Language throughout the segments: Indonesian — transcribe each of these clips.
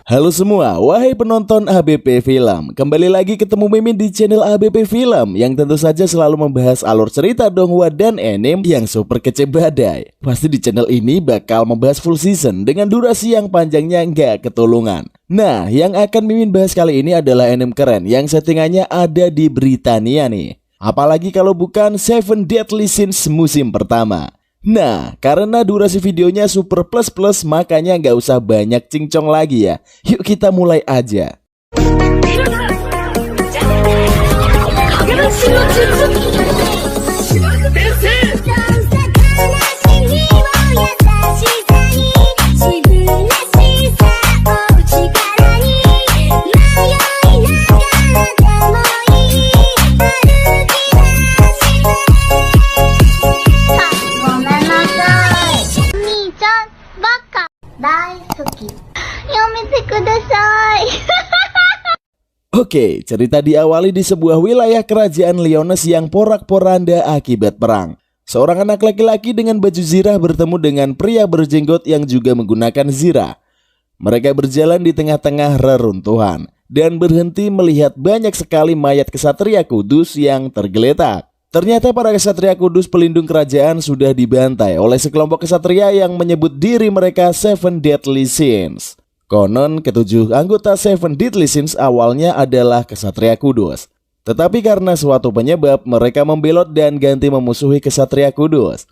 Halo semua, wahai penonton ABP Film. Kembali lagi ketemu Mimin di channel ABP Film, yang tentu saja selalu membahas alur cerita donghua dan anime yang super kece badai. Pasti di channel ini bakal membahas full season dengan durasi yang panjangnya nggak ketulungan. Nah, yang akan Mimin bahas kali ini adalah anime keren yang settingannya ada di Britania nih. Apalagi kalau bukan Seven Deadly Sins musim pertama. Nah, karena durasi videonya super plus, makanya nggak usah banyak cincong lagi ya. Yuk kita mulai aja. Oke, cerita diawali di sebuah wilayah kerajaan Lyonesse yang porak-poranda akibat perang. Seorang anak laki-laki dengan baju zirah bertemu dengan pria berjenggot yang juga menggunakan zirah. Mereka berjalan di tengah-tengah reruntuhan dan berhenti melihat banyak sekali mayat kesatria kudus yang tergeletak. Ternyata para kesatria kudus pelindung kerajaan sudah dibantai oleh sekelompok kesatria yang menyebut diri mereka Seven Deadly Sins. Konon, ketujuh anggota Seven Deadly Sins awalnya adalah kesatria kudus. Tetapi karena suatu penyebab, mereka membelot dan ganti memusuhi kesatria kudus.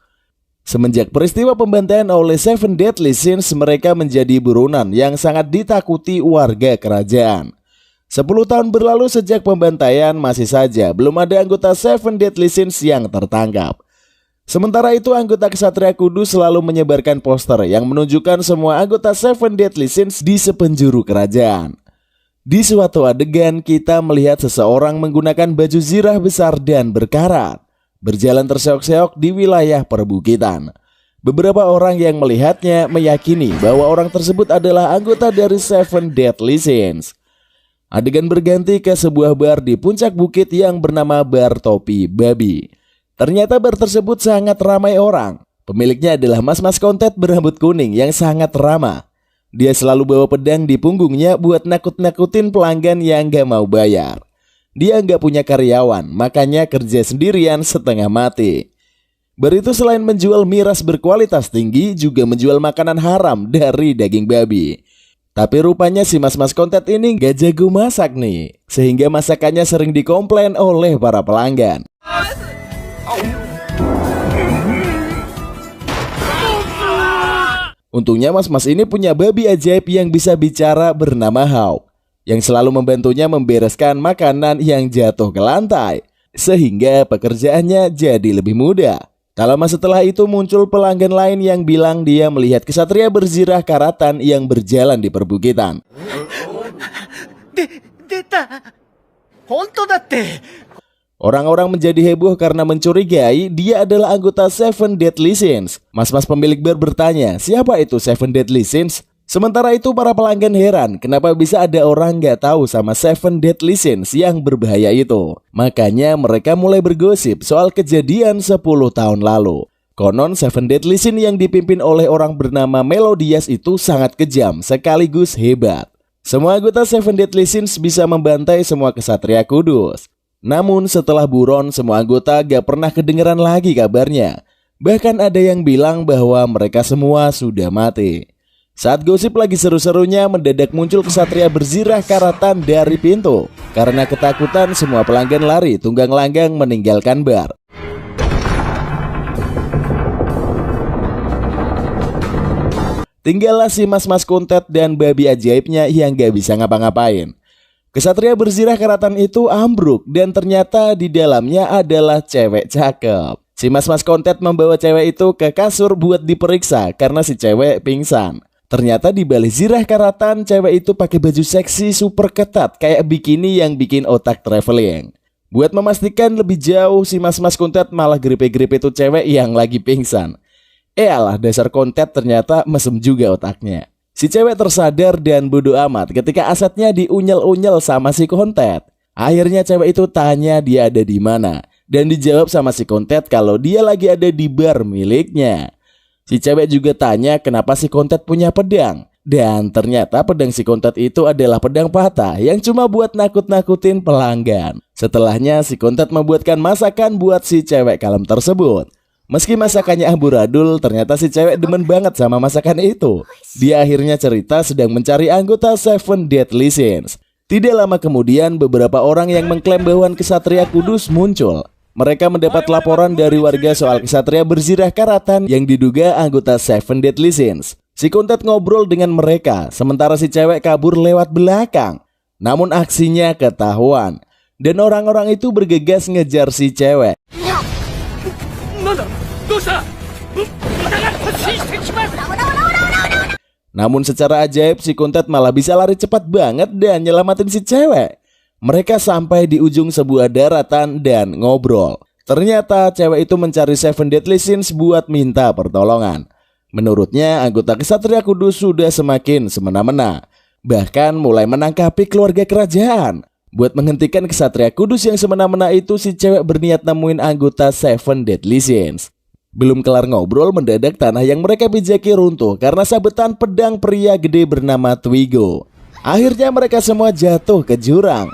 Semenjak peristiwa pembantaian oleh Seven Deadly Sins, mereka menjadi buronan yang sangat ditakuti warga kerajaan. 10 tahun berlalu sejak pembantaian, masih saja belum ada anggota Seven Deadly Sins yang tertangkap. Sementara itu, anggota kesatria kudus selalu menyebarkan poster yang menunjukkan semua anggota Seven Deadly Sins di sepenjuru kerajaan. Di suatu adegan, kita melihat seseorang menggunakan baju zirah besar dan berkarat, berjalan terseok-seok di wilayah perbukitan. Beberapa orang yang melihatnya meyakini bahwa orang tersebut adalah anggota dari Seven Deadly Sins. Adegan berganti ke sebuah bar di puncak bukit yang bernama Bar Topi Babi. Ternyata bar tersebut sangat ramai orang. Pemiliknya adalah mas-mas kontet berambut kuning yang sangat ramah. Dia selalu bawa pedang di punggungnya buat nakut-nakutin pelanggan yang gak mau bayar. Dia gak punya karyawan, makanya kerja sendirian setengah mati. Bar itu selain menjual miras berkualitas tinggi, juga menjual makanan haram dari daging babi. Tapi rupanya si mas-mas kontet ini gak jago masak nih, sehingga masakannya sering dikomplain oleh para pelanggan. Untungnya mas-mas ini punya babi ajaib yang bisa bicara bernama Hawk, yang selalu membantunya membereskan makanan yang jatuh ke lantai, sehingga pekerjaannya jadi lebih mudah. Tak lama setelah itu muncul pelanggan lain yang bilang dia melihat kesatria berzirah karatan yang berjalan di perbukitan. Orang-orang menjadi heboh karena mencurigai dia adalah anggota Seven Deadly Sins. Mas-mas pemilik bar bertanya, siapa itu Seven Deadly Sins? Sementara itu para pelanggan heran kenapa bisa ada orang gak tahu sama Seven Deadly Sins yang berbahaya itu. Makanya mereka mulai bergosip soal kejadian 10 tahun lalu. Konon Seven Deadly Sins yang dipimpin oleh orang bernama Melodias itu sangat kejam sekaligus hebat. Semua anggota Seven Deadly Sins bisa membantai semua kesatria kudus. Namun setelah buron, semua anggota gak pernah kedengeran lagi kabarnya. Bahkan ada yang bilang bahwa mereka semua sudah mati. Saat gosip lagi seru-serunya, mendadak muncul kesatria berzirah karatan dari pintu. Karena ketakutan, semua pelanggan lari tunggang langgang meninggalkan bar. Tinggallah si mas-mas kontet dan babi ajaibnya yang gak bisa ngapa-ngapain. Kesatria berzirah karatan itu ambruk dan ternyata di dalamnya adalah cewek cakep. Si mas-mas kontet membawa cewek itu ke kasur buat diperiksa karena si cewek pingsan. Ternyata di balik zirah karatan, cewek itu pakai baju seksi super ketat kayak bikini yang bikin otak traveling. Buat memastikan lebih jauh, si mas-mas kontet malah grepe-grepe itu cewek yang lagi pingsan. Alah, dasar kontet ternyata mesem juga otaknya. Si cewek tersadar dan bodo amat ketika asetnya diunyel-unyel sama si kontet. Akhirnya cewek itu tanya dia ada di mana dan dijawab sama si kontet kalau dia lagi ada di bar miliknya. Si cewek juga tanya kenapa si Kontet punya pedang. Dan ternyata pedang si Kontet itu adalah pedang patah yang cuma buat nakut-nakutin pelanggan. Setelahnya si Kontet membuatkan masakan buat si cewek kalem tersebut. Meski masakannya amburadul, ternyata si cewek demen banget sama masakan itu. Dia akhirnya cerita sedang mencari anggota Seven Deadly Sins. Tidak lama kemudian beberapa orang yang mengklaim bahwa kesatria kudus muncul. Mereka mendapat laporan dari warga soal kesatria berzirah karatan yang diduga anggota Seven Deadly Sins. Si Kontet ngobrol dengan mereka, sementara si cewek kabur lewat belakang. Namun aksinya ketahuan, dan orang-orang itu bergegas ngejar si cewek. Namun secara ajaib si Kontet malah bisa lari cepat banget dan nyelamatin si cewek. Mereka sampai di ujung sebuah daratan dan ngobrol. Ternyata cewek itu mencari Seven Deadly Sins buat minta pertolongan. Menurutnya anggota kesatria kudus sudah semakin semena-mena, bahkan mulai menangkapi keluarga kerajaan. Buat menghentikan kesatria kudus yang semena-mena itu, si cewek berniat nemuin anggota Seven Deadly Sins. Belum kelar ngobrol, mendadak tanah yang mereka pijaki runtuh karena sabetan pedang pria gede bernama Twigo. Akhirnya mereka semua jatuh ke jurang.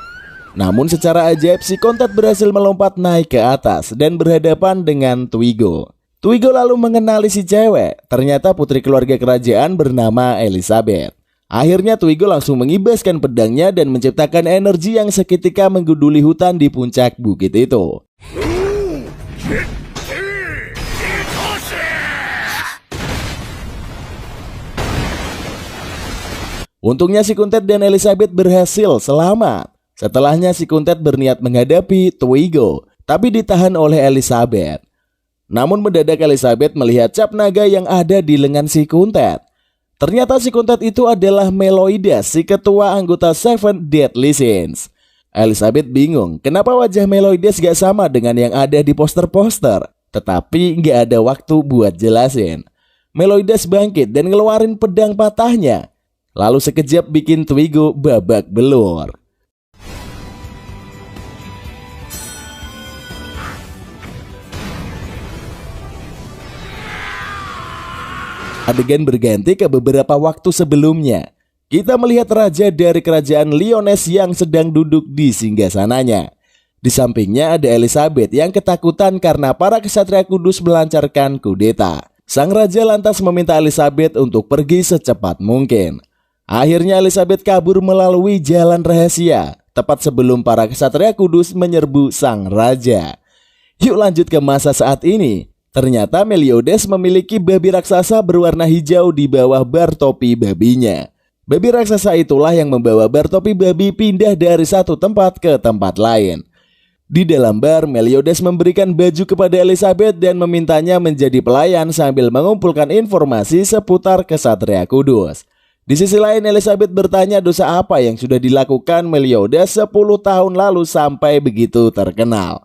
Namun secara ajaib si Kontet berhasil melompat naik ke atas dan berhadapan dengan Twigo. Twigo lalu mengenali si cewek, ternyata putri keluarga kerajaan bernama Elizabeth. Akhirnya Twigo langsung mengibaskan pedangnya dan menciptakan energi yang seketika menggunduli hutan di puncak bukit itu. Untungnya si Kontet dan Elizabeth berhasil selamat. Setelahnya si Kontet berniat menghadapi Twigo, tapi ditahan oleh Elizabeth. Namun mendadak Elizabeth melihat cap naga yang ada di lengan si Kontet. Ternyata si Kontet itu adalah Meloidas, si ketua anggota Seven Deadly Sins. Elizabeth bingung kenapa wajah Meloidas gak sama dengan yang ada di poster-poster. Tetapi gak ada waktu buat jelasin. Meloidas bangkit dan ngeluarin pedang patahnya. Lalu sekejap bikin Twigo babak belur. Adegan berganti ke beberapa waktu sebelumnya. Kita melihat raja dari kerajaan Lyonesse yang sedang duduk di singgasananya. Di sampingnya ada Elizabeth yang ketakutan karena para kesatria kudus melancarkan kudeta. Sang raja lantas meminta Elizabeth untuk pergi secepat mungkin. Akhirnya Elizabeth kabur melalui jalan rahasia, tepat sebelum para kesatria kudus menyerbu sang raja. Yuk lanjut ke masa saat ini. Ternyata Meliodas memiliki babi raksasa berwarna hijau di bawah bar topi babinya. Babi raksasa itulah yang membawa bar topi babi pindah dari satu tempat ke tempat lain. Di dalam bar, Meliodas memberikan baju kepada Elizabeth dan memintanya menjadi pelayan sambil mengumpulkan informasi seputar kesatria kudus. Di sisi lain, Elizabeth bertanya dosa apa yang sudah dilakukan Meliodas 10 tahun lalu sampai begitu terkenal.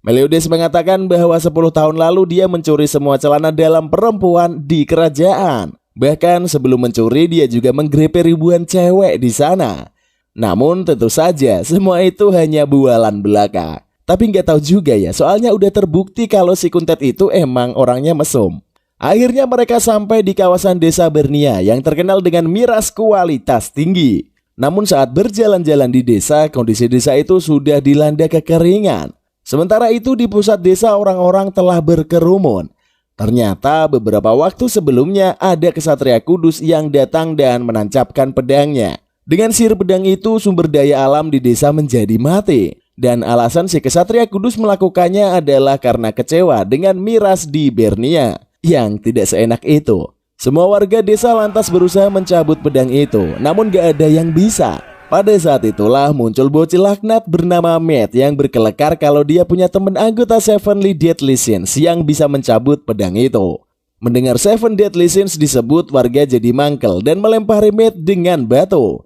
Meliodas mengatakan bahwa 10 tahun lalu dia mencuri semua celana dalam perempuan di kerajaan. Bahkan sebelum mencuri dia juga menggrepe ribuan cewek di sana. Namun tentu saja semua itu hanya bualan belaka. Tapi nggak tahu juga ya, soalnya udah terbukti kalau si Kontet itu emang orangnya mesum. Akhirnya mereka sampai di kawasan desa Bernia yang terkenal dengan miras kualitas tinggi. Namun saat berjalan-jalan di desa, kondisi desa itu sudah dilanda kekeringan. Sementara itu di pusat desa orang-orang telah berkerumun. Ternyata beberapa waktu sebelumnya ada kesatria kudus yang datang dan menancapkan pedangnya. Dengan sihir pedang itu sumber daya alam di desa menjadi mati. Dan alasan si kesatria kudus melakukannya adalah karena kecewa dengan miras di Bernia yang tidak seenak itu. Semua warga desa lantas berusaha mencabut pedang itu, namun gak ada yang bisa. Pada saat itulah muncul bocil laknat bernama Matt yang berkelekar kalau dia punya teman anggota Seven Deadly Sins yang bisa mencabut pedang itu. Mendengar Seven Deadly Sins disebut, warga jadi mangkel dan melempari Matt dengan batu.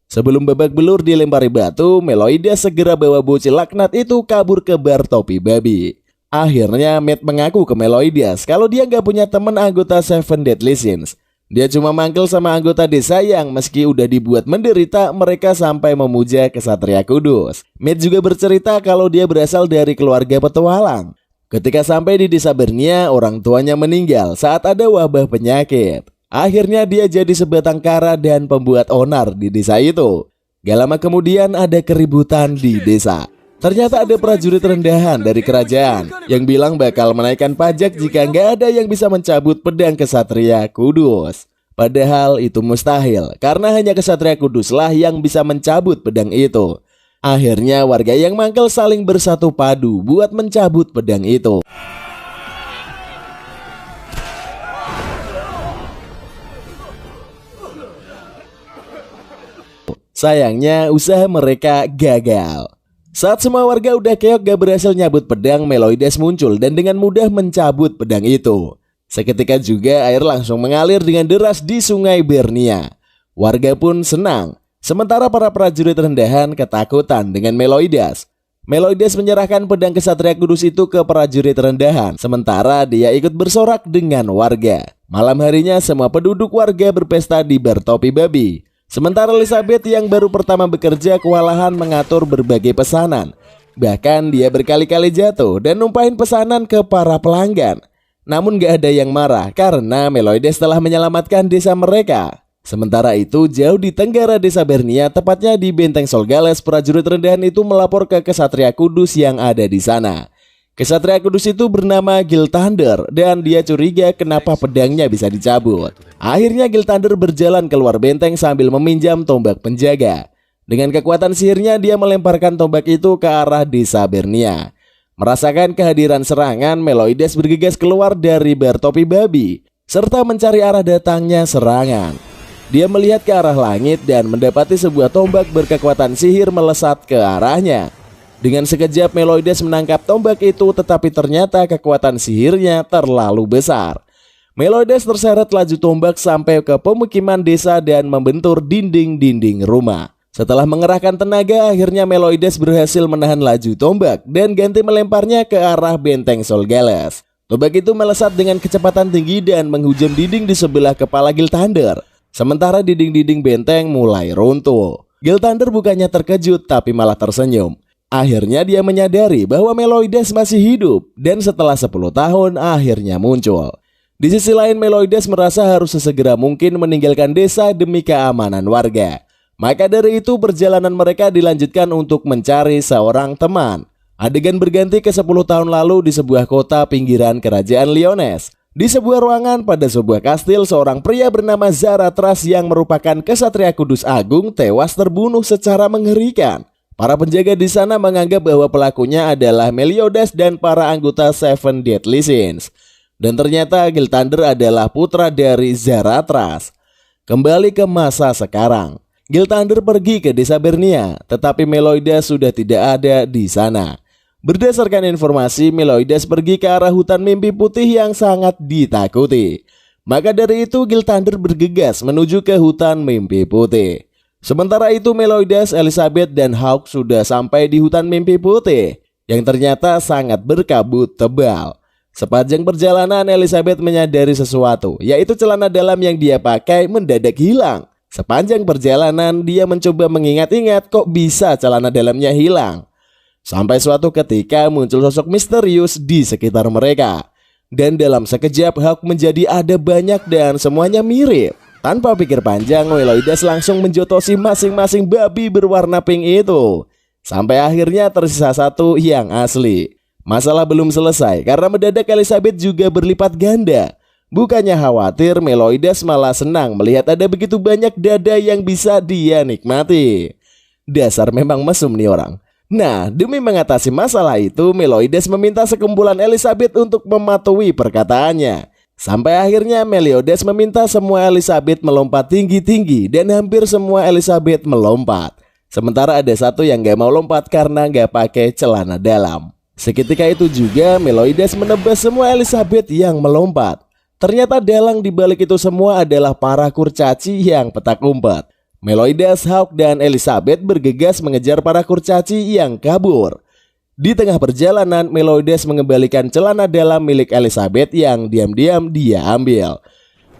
Sebelum babak belur dilempari batu, Meliodas segera bawa bocil laknat itu kabur ke bar topi babi. Akhirnya Matt mengaku ke Meliodas kalau dia gak punya teman anggota Seven Deadly Sins. Dia cuma mangkel sama anggota desa yang meski udah dibuat menderita, mereka sampai memuja kesatria kudus. Matt juga bercerita kalau dia berasal dari keluarga petualang. Ketika sampai di desa Bernia, orang tuanya meninggal saat ada wabah penyakit. Akhirnya dia jadi sebatang kara dan pembuat onar di desa itu. Gak lama kemudian ada keributan di desa. Ternyata ada prajurit rendahan dari kerajaan yang bilang bakal menaikkan pajak jika nggak ada yang bisa mencabut pedang kesatria kudus. Padahal itu mustahil karena hanya kesatria kuduslah yang bisa mencabut pedang itu. Akhirnya warga yang mangkel saling bersatu padu buat mencabut pedang itu. Sayangnya usaha mereka gagal. Saat semua warga udah keok gak berhasil nyabut pedang, Meloides muncul dan dengan mudah mencabut pedang itu. Seketika juga air langsung mengalir dengan deras di sungai Bernia. Warga pun senang, sementara para prajurit rendahan ketakutan dengan Meloides. Meloides menyerahkan pedang kesatria kudus itu ke prajurit rendahan, sementara dia ikut bersorak dengan warga. Malam harinya semua penduduk warga berpesta di bar topi babi. Sementara Elizabeth yang baru pertama bekerja kewalahan mengatur berbagai pesanan. Bahkan dia berkali-kali jatuh dan numpahin pesanan ke para pelanggan. Namun gak ada yang marah karena Meloides telah menyelamatkan desa mereka. Sementara itu jauh di tenggara desa Bernia, tepatnya di Benteng Solgales, prajurit rendahan itu melapor ke kesatria kudus yang ada di sana. Kesatria kudus itu bernama Gilthander dan dia curiga kenapa pedangnya bisa dicabut. Akhirnya Gilthander berjalan keluar benteng sambil meminjam tombak penjaga. Dengan kekuatan sihirnya dia melemparkan tombak itu ke arah desa Bernia. Merasakan kehadiran serangan, Meloides bergegas keluar dari bar topi babi serta mencari arah datangnya serangan. Dia melihat ke arah langit dan mendapati sebuah tombak berkekuatan sihir melesat ke arahnya. Dengan sekejap Meloides menangkap tombak itu, tetapi ternyata kekuatan sihirnya terlalu besar. Meloides terseret laju tombak sampai ke pemukiman desa dan membentur dinding-dinding rumah. Setelah mengerahkan tenaga, akhirnya Meloides berhasil menahan laju tombak dan ganti melemparnya ke arah Benteng Solgales. Tombak itu melesat dengan kecepatan tinggi dan menghujam dinding di sebelah kepala Gilthander. Sementara dinding-dinding benteng mulai runtuh. Gilthander bukannya terkejut tapi malah tersenyum. Akhirnya dia menyadari bahwa Meloides masih hidup dan setelah 10 tahun akhirnya muncul. Di sisi lain Meloides merasa harus sesegera mungkin meninggalkan desa demi keamanan warga. Maka dari itu perjalanan mereka dilanjutkan untuk mencari seorang teman. Adegan berganti ke 10 tahun lalu di sebuah kota pinggiran kerajaan Lyonesse. Di sebuah ruangan pada sebuah kastil, seorang pria bernama Zaratras yang merupakan kesatria kudus agung tewas terbunuh secara mengerikan. Para penjaga di sana menganggap bahwa pelakunya adalah Meliodas dan para anggota Seven Deadly Sins. Dan ternyata Gilthander adalah putra dari Zaratras. Kembali ke masa sekarang, Gilthander pergi ke desa Bernia, tetapi Meloides sudah tidak ada di sana. Berdasarkan informasi, Meloides pergi ke arah hutan mimpi putih yang sangat ditakuti. Maka dari itu Gilthander bergegas menuju ke hutan mimpi putih. Sementara itu Meloides, Elizabeth, dan Hawk sudah sampai di hutan mimpi putih yang ternyata sangat berkabut tebal. Sepanjang perjalanan Elizabeth menyadari sesuatu, yaitu celana dalam yang dia pakai mendadak hilang. Sepanjang perjalanan dia mencoba mengingat-ingat kok bisa celana dalamnya hilang. Sampai suatu ketika muncul sosok misterius di sekitar mereka. Dan dalam sekejap Hawk menjadi ada banyak dan semuanya mirip. Tanpa pikir panjang, Meloides langsung menjotosi masing-masing babi berwarna pink itu. Sampai akhirnya tersisa satu yang asli. Masalah belum selesai karena mendadak Elizabeth juga berlipat ganda. Bukannya khawatir, Meloides malah senang melihat ada begitu banyak dada yang bisa dia nikmati. Dasar memang mesum nih orang. Nah, demi mengatasi masalah itu, Meloides meminta sekumpulan Elizabeth untuk mematuhi perkataannya. Sampai akhirnya Meliodas meminta semua Elizabeth melompat tinggi-tinggi dan hampir semua Elizabeth melompat. Sementara ada satu yang gak mau lompat karena gak pakai celana dalam. Seketika itu juga Meloides menebas semua Elizabeth yang melompat. Ternyata dalang dibalik itu semua adalah para kurcaci yang petak umpet. Meloides, Hawk, dan Elizabeth bergegas mengejar para kurcaci yang kabur. Di tengah perjalanan, Meloides mengembalikan celana dalam milik Elizabeth yang diam-diam dia ambil.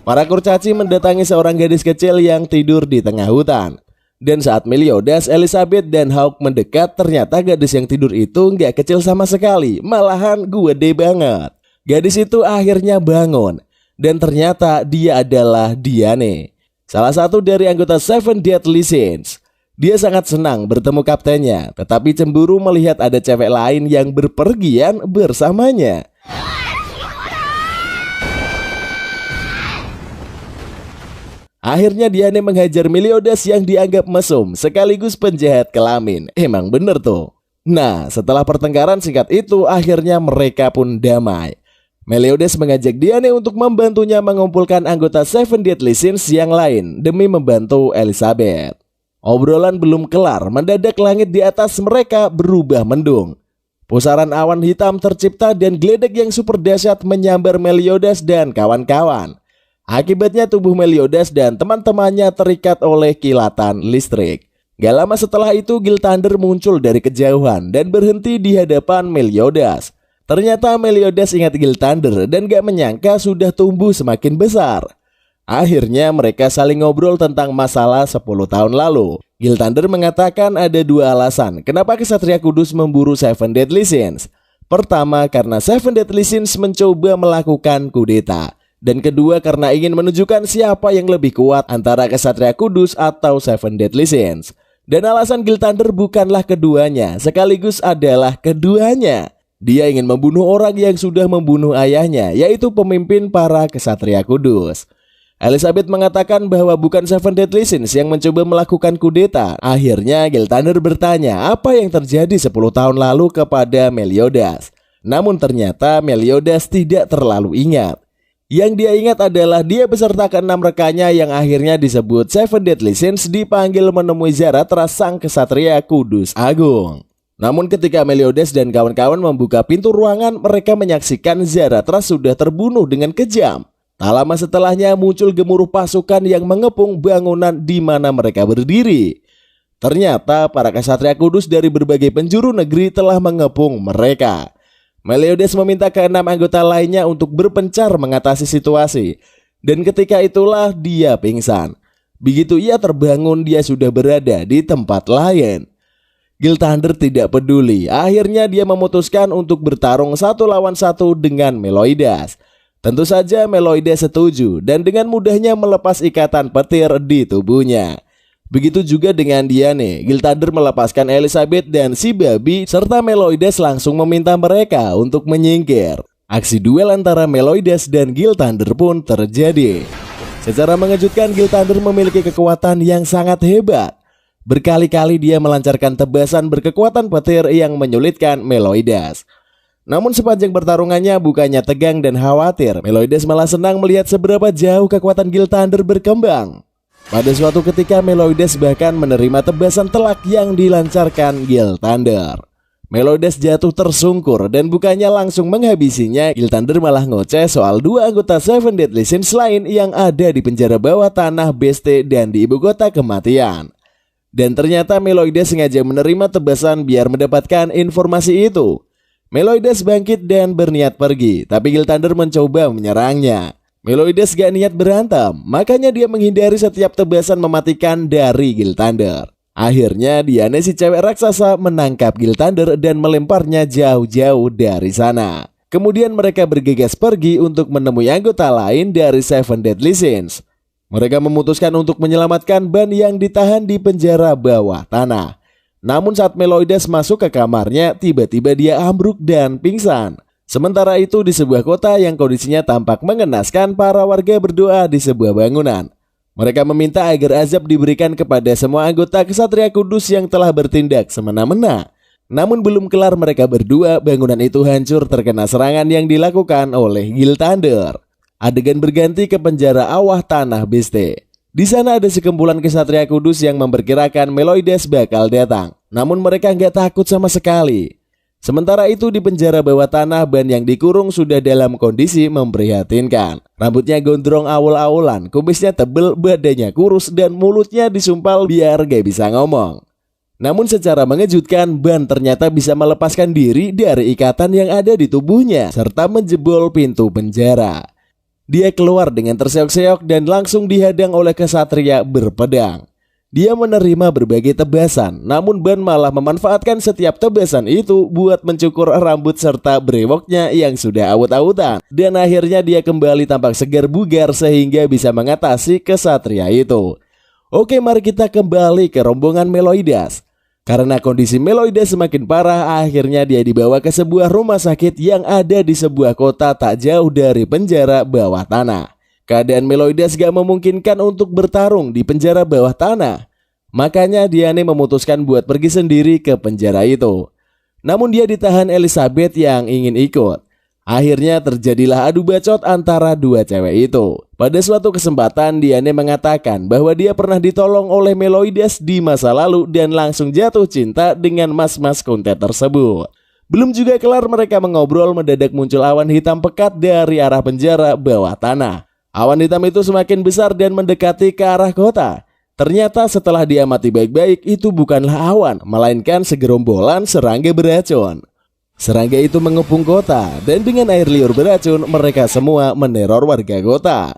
Para kurcaci mendatangi seorang gadis kecil yang tidur di tengah hutan. Dan saat Meliodas, Elizabeth, dan Hawk mendekat, ternyata gadis yang tidur itu nggak kecil sama sekali, malahan gede banget. Gadis itu akhirnya bangun, dan ternyata dia adalah Diane, salah satu dari anggota Seven Deadly Sins. Dia sangat senang bertemu kaptennya, tetapi cemburu melihat ada cewek lain yang berpergian bersamanya. Akhirnya Diane menghajar Meliodas yang dianggap mesum sekaligus penjahat kelamin. Emang bener tuh. Nah, setelah pertengkaran singkat itu, akhirnya mereka pun damai. Meliodas mengajak Diane untuk membantunya mengumpulkan anggota Seven Deadly Sins yang lain demi membantu Elizabeth. Obrolan belum kelar, mendadak langit di atas mereka berubah mendung. Pusaran awan hitam tercipta dan geledek yang super dahsyat menyambar Meliodas dan kawan-kawan. Akibatnya tubuh Meliodas dan teman-temannya terikat oleh kilatan listrik. Gak lama setelah itu Gilthander muncul dari kejauhan dan berhenti di hadapan Meliodas. Ternyata Meliodas ingat Gilthander dan gak menyangka sudah tumbuh semakin besar. Akhirnya mereka saling ngobrol tentang masalah 10 tahun lalu. Gilthander mengatakan ada dua alasan kenapa Kesatria Kudus memburu Seven Deadly Sins. Pertama, karena Seven Deadly Sins mencoba melakukan kudeta. Dan kedua, karena ingin menunjukkan siapa yang lebih kuat antara Kesatria Kudus atau Seven Deadly Sins. Dan alasan Gilthander bukanlah keduanya, sekaligus adalah keduanya. Dia ingin membunuh orang yang sudah membunuh ayahnya, yaitu pemimpin para Kesatria Kudus. Elizabeth mengatakan bahwa bukan Seven Deadly Sins yang mencoba melakukan kudeta. Akhirnya Gilthander bertanya apa yang terjadi 10 tahun lalu kepada Meliodas. Namun ternyata Meliodas tidak terlalu ingat. Yang dia ingat adalah dia beserta ke-6 rekannya yang akhirnya disebut Seven Deadly Sins dipanggil menemui Zarathras sang Kesatria Kudus Agung. Namun ketika Meliodas dan kawan-kawan membuka pintu ruangan, mereka menyaksikan Zarathras sudah terbunuh dengan kejam. Tak lama setelahnya muncul gemuruh pasukan yang mengepung bangunan di mana mereka berdiri. Ternyata para Kesatria Kudus dari berbagai penjuru negeri telah mengepung mereka. Meliodas meminta ke-6 anggota lainnya untuk berpencar mengatasi situasi. Dan ketika itulah dia pingsan. Begitu ia terbangun, dia sudah berada di tempat lain. Gilthander tidak peduli. Akhirnya dia memutuskan untuk bertarung 1 lawan 1 dengan Meliodas. Tentu saja Meliodas setuju dan dengan mudahnya melepas ikatan petir di tubuhnya. Begitu juga dengan Diane. Gilthander melepaskan Elizabeth dan si babi serta Meliodas langsung meminta mereka untuk menyingkir. Aksi duel antara Meliodas dan Gilthander pun terjadi. Secara mengejutkan, Gilthander memiliki kekuatan yang sangat hebat. Berkali-kali dia melancarkan tebasan berkekuatan petir yang menyulitkan Meliodas. Namun sepanjang pertarungannya bukannya tegang dan khawatir, Meliodas malah senang melihat seberapa jauh kekuatan Gilthander berkembang. Pada suatu ketika Meliodas bahkan menerima tebasan telak yang dilancarkan Gilthander. Meliodas jatuh tersungkur dan bukannya langsung menghabisinya, Gilthander malah ngoceh soal 2 anggota Seven Deadly Sins lain yang ada di penjara bawah tanah Beste dan di ibu kota kematian. Dan ternyata Meliodas sengaja menerima tebasan biar mendapatkan informasi itu. Meliodas bangkit dan berniat pergi, tapi Gilthander mencoba menyerangnya. Meliodas gak niat berantem, makanya dia menghindari setiap tebasan mematikan dari Gilthander. Akhirnya Diane si cewek raksasa menangkap Gilthander dan melemparnya jauh-jauh dari sana. Kemudian mereka bergegas pergi untuk menemui anggota lain dari Seven Deadly Sins. Mereka memutuskan untuk menyelamatkan Ban yang ditahan di penjara bawah tanah. Namun saat Meliodas masuk ke kamarnya, tiba-tiba dia ambruk dan pingsan. Sementara itu di sebuah kota yang kondisinya tampak mengenaskan, para warga berdoa di sebuah bangunan. Mereka meminta agar azab diberikan kepada semua anggota Kesatria Kudus yang telah bertindak semena-mena. Namun belum kelar mereka berdua, bangunan itu hancur terkena serangan yang dilakukan oleh Gilthander. Adegan berganti ke penjara awah tanah Beste. Di sana ada sekumpulan Kesatria Kudus yang memperkirakan Meliodas bakal datang. Namun mereka nggak takut sama sekali. Sementara itu di penjara bawah tanah, Ban yang dikurung sudah dalam kondisi memprihatinkan. Rambutnya gondrong awul-awulan, kumisnya tebel, badannya kurus, dan mulutnya disumpal biar gak bisa ngomong. Namun secara mengejutkan, Ban ternyata bisa melepaskan diri dari ikatan yang ada di tubuhnya serta menjebol pintu penjara. Dia keluar dengan terseok-seok dan langsung dihadang oleh kesatria berpedang. Dia menerima berbagai tebasan, namun Ban malah memanfaatkan setiap tebasan itu buat mencukur rambut serta brewoknya yang sudah awut-awutan. Dan akhirnya dia kembali tampak segar bugar sehingga bisa mengatasi kesatria itu. Oke, mari kita kembali ke rombongan Meloidas. Karena kondisi Meloidas semakin parah, akhirnya dia dibawa ke sebuah rumah sakit yang ada di sebuah kota tak jauh dari penjara bawah tanah. Keadaan Meloidas gak memungkinkan untuk bertarung di penjara bawah tanah. Makanya Diane memutuskan buat pergi sendiri ke penjara itu. Namun dia ditahan Elizabeth yang ingin ikut. Akhirnya terjadilah adu bacot antara dua cewek itu. Pada suatu kesempatan Diane mengatakan bahwa dia pernah ditolong oleh Meloidas di masa lalu dan langsung jatuh cinta dengan mas-mas kuntet tersebut. Belum juga kelar mereka mengobrol, mendadak muncul awan hitam pekat dari arah penjara bawah tanah. Awan hitam itu semakin besar dan mendekati ke arah kota. Ternyata setelah diamati baik-baik, itu bukanlah awan, melainkan segerombolan serangga beracun. Serangga itu mengepung kota, dan dengan air liur beracun, mereka semua meneror warga kota.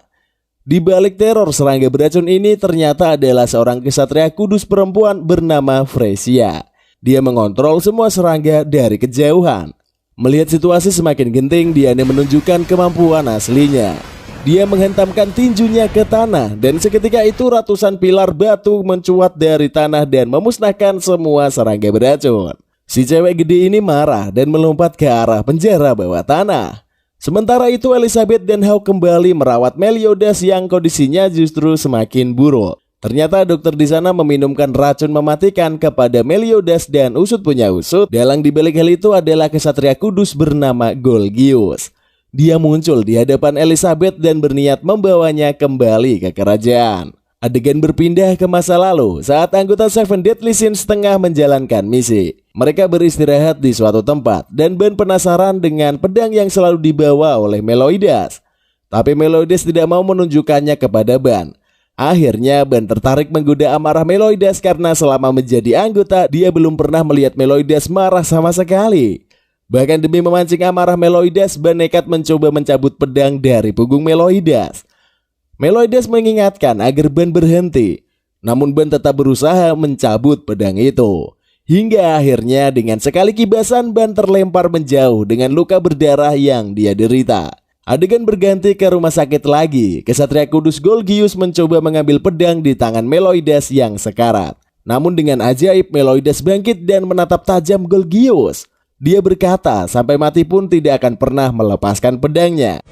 Di balik teror serangga beracun ini ternyata adalah seorang kesatria kudus perempuan bernama Fresia. Dia mengontrol semua serangga dari kejauhan. Melihat situasi semakin genting, Diane menunjukkan kemampuan aslinya. Dia menghentamkan tinjunya ke tanah dan seketika itu ratusan pilar batu mencuat dari tanah dan memusnahkan semua serangga beracun. Si cewek gede ini marah dan melompat ke arah penjara bawah tanah. Sementara itu Elizabeth dan Hawk kembali merawat Meliodas yang kondisinya justru semakin buruk. Ternyata dokter di sana meminumkan racun mematikan kepada Meliodas dan usut punya usut. Dalang dibalik hal itu adalah kesatria kudus bernama Golgius. Dia muncul di hadapan Elizabeth dan berniat membawanya kembali ke kerajaan. Adegan berpindah ke masa lalu saat anggota Seven Deadly Sins tengah menjalankan misi. Mereka beristirahat di suatu tempat dan Ban penasaran dengan pedang yang selalu dibawa oleh Meloidas. Tapi Meloidas tidak mau menunjukkannya kepada Ban. Akhirnya Ban tertarik menggoda amarah Meloidas karena selama menjadi anggota dia belum pernah melihat Meloidas marah sama sekali. Bahkan demi memancing amarah Meloidas, Ban nekat mencoba mencabut pedang dari punggung Meloidas. Meloidas mengingatkan agar Ban berhenti, namun Ban tetap berusaha mencabut pedang itu. Hingga akhirnya dengan sekali kibasan Ban terlempar menjauh dengan luka berdarah yang dia derita. Adegan berganti ke rumah sakit lagi. Kesatria kudus Golgius mencoba mengambil pedang di tangan Meloidas yang sekarat. Namun dengan ajaib Meloidas bangkit dan menatap tajam Golgius. Dia berkata sampai mati pun tidak akan pernah melepaskan pedangnya.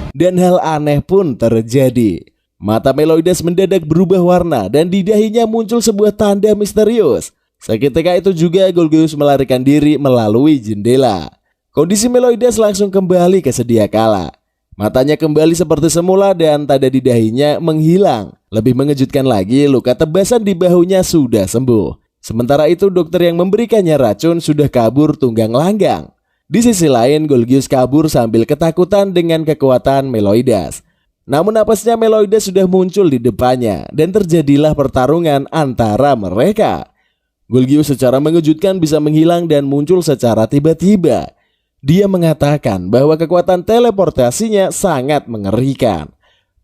Dan hal aneh pun terjadi. Mata Meloidas mendadak berubah warna dan di dahinya muncul sebuah tanda misterius. Seketika itu juga Golgius melarikan diri melalui jendela. Kondisi Meloidas langsung kembali ke sedia kala. Matanya kembali seperti semula dan tanda di dahinya menghilang. Lebih mengejutkan lagi, luka tebasan di bahunya sudah sembuh. Sementara itu dokter yang memberikannya racun sudah kabur tunggang langgang. Di sisi lain Golgius kabur sambil ketakutan dengan kekuatan Meloidas. Namun apesnya Meloidas sudah muncul di depannya dan terjadilah pertarungan antara mereka. Golgius secara mengejutkan bisa menghilang dan muncul secara tiba-tiba. Dia mengatakan bahwa kekuatan teleportasinya sangat mengerikan.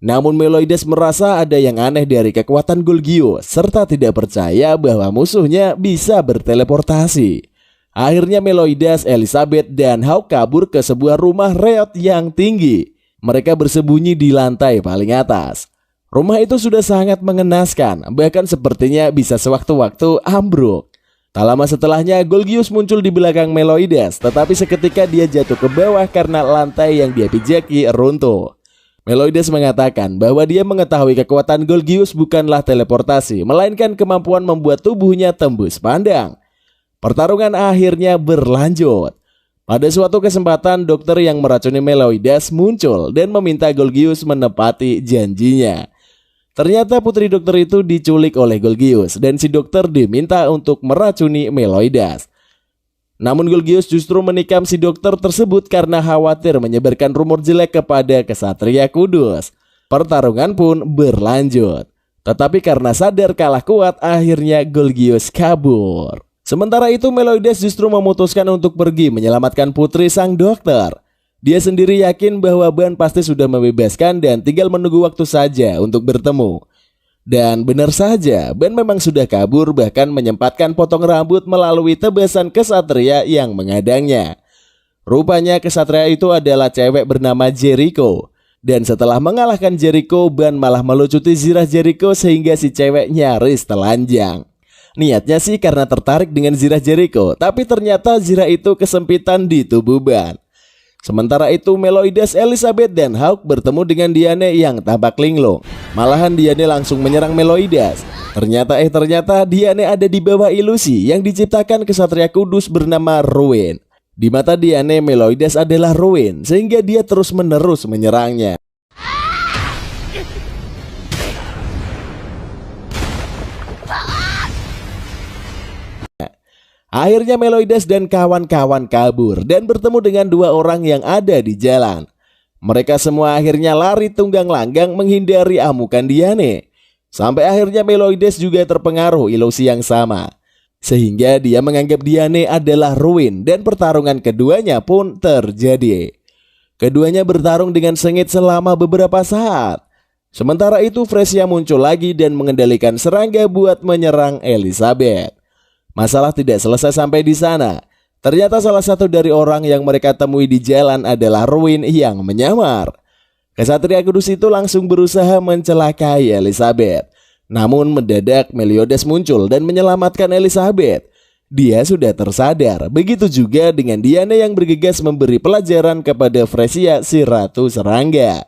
Namun Meloidas merasa ada yang aneh dari kekuatan Golgius serta tidak percaya bahwa musuhnya bisa berteleportasi. Akhirnya Meloidas, Elizabeth, dan Hawk kabur ke sebuah rumah reot yang tinggi. Mereka bersembunyi di lantai paling atas. Rumah itu sudah sangat mengenaskan, bahkan sepertinya bisa sewaktu-waktu ambruk. Tak lama setelahnya Golgius muncul di belakang Meloidas, tetapi seketika dia jatuh ke bawah karena lantai yang dia pijaki runtuh. Meloidas mengatakan bahwa dia mengetahui kekuatan Golgius bukanlah teleportasi, melainkan kemampuan membuat tubuhnya tembus pandang. Pertarungan akhirnya berlanjut. Pada suatu kesempatan, dokter yang meracuni Meloidas muncul dan meminta Golgius menepati janjinya. Ternyata putri dokter itu diculik oleh Golgius dan si dokter diminta untuk meracuni Meloidas. Namun Golgius justru menikam si dokter tersebut karena khawatir menyebarkan rumor jelek kepada kesatria kudus. Pertarungan pun berlanjut. Tetapi karena sadar kalah kuat, akhirnya Golgius kabur. Sementara itu Meloides justru memutuskan untuk pergi menyelamatkan putri sang dokter. Dia sendiri yakin bahwa Ban pasti sudah membebaskan dan tinggal menunggu waktu saja untuk bertemu. Dan benar saja, Ban memang sudah kabur, bahkan menyempatkan potong rambut melalui tebasan kesatria yang menghadangnya. Rupanya kesatria itu adalah cewek bernama Jericho. Dan setelah mengalahkan Jericho, Ban malah melucuti zirah Jericho sehingga si cewek nyaris telanjang. Niatnya sih karena tertarik dengan zirah Jericho, tapi ternyata zirah itu kesempitan di tubuh Ban. Sementara itu Meloides, Elizabeth, dan Hawk bertemu dengan Diane yang tampak linglung. Malahan Diane langsung menyerang Meloides. Ternyata Diane ada di bawah ilusi yang diciptakan kesatria kudus bernama Ruin. Di mata Diane, Meloides adalah Ruin, sehingga dia terus-menerus menyerangnya. Akhirnya Meloides dan kawan-kawan kabur dan bertemu dengan dua orang yang ada di jalan. Mereka semua akhirnya lari tunggang langgang menghindari amukan Diane. Sampai akhirnya Meloides juga terpengaruh ilusi yang sama, sehingga dia menganggap Diane adalah Ruin dan pertarungan keduanya pun terjadi. Keduanya bertarung dengan sengit selama beberapa saat. Sementara itu Fresia muncul lagi dan mengendalikan serangga buat menyerang Elizabeth. Masalah tidak selesai sampai di sana. Ternyata salah satu dari orang yang mereka temui di jalan adalah Ruin yang menyamar. Kesatria kudus itu langsung berusaha mencelakai Elizabeth. Namun mendadak Meliodas muncul dan menyelamatkan Elizabeth. Dia sudah tersadar. Begitu juga dengan Diane yang bergegas memberi pelajaran kepada Fresia, si ratu serangga.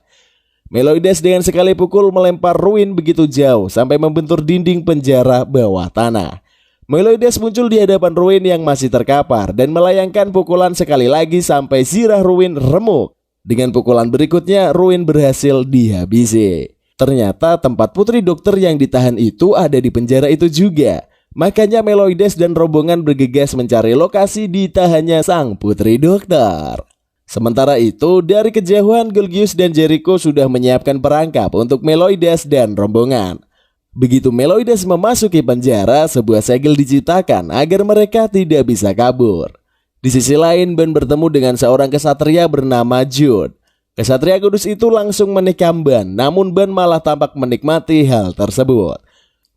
Meloides dengan sekali pukul melempar Ruin begitu jauh sampai membentur dinding penjara bawah tanah. Meloides muncul di hadapan Ruin yang masih terkapar dan melayangkan pukulan sekali lagi sampai zirah Ruin remuk. Dengan pukulan berikutnya Ruin berhasil dihabisi. Ternyata tempat putri dokter yang ditahan itu ada di penjara itu juga. Makanya Meloides dan rombongan bergegas mencari lokasi ditahannya sang putri dokter. Sementara itu dari kejauhan Golgius dan Jericho sudah menyiapkan perangkap untuk Meloides dan rombongan. Begitu Meloides memasuki penjara, sebuah segel diciptakan agar mereka tidak bisa kabur. Di sisi lain, Ban bertemu dengan seorang kesatria bernama Jude. Kesatria kudus itu langsung menikam Ban, namun Ban malah tampak menikmati hal tersebut.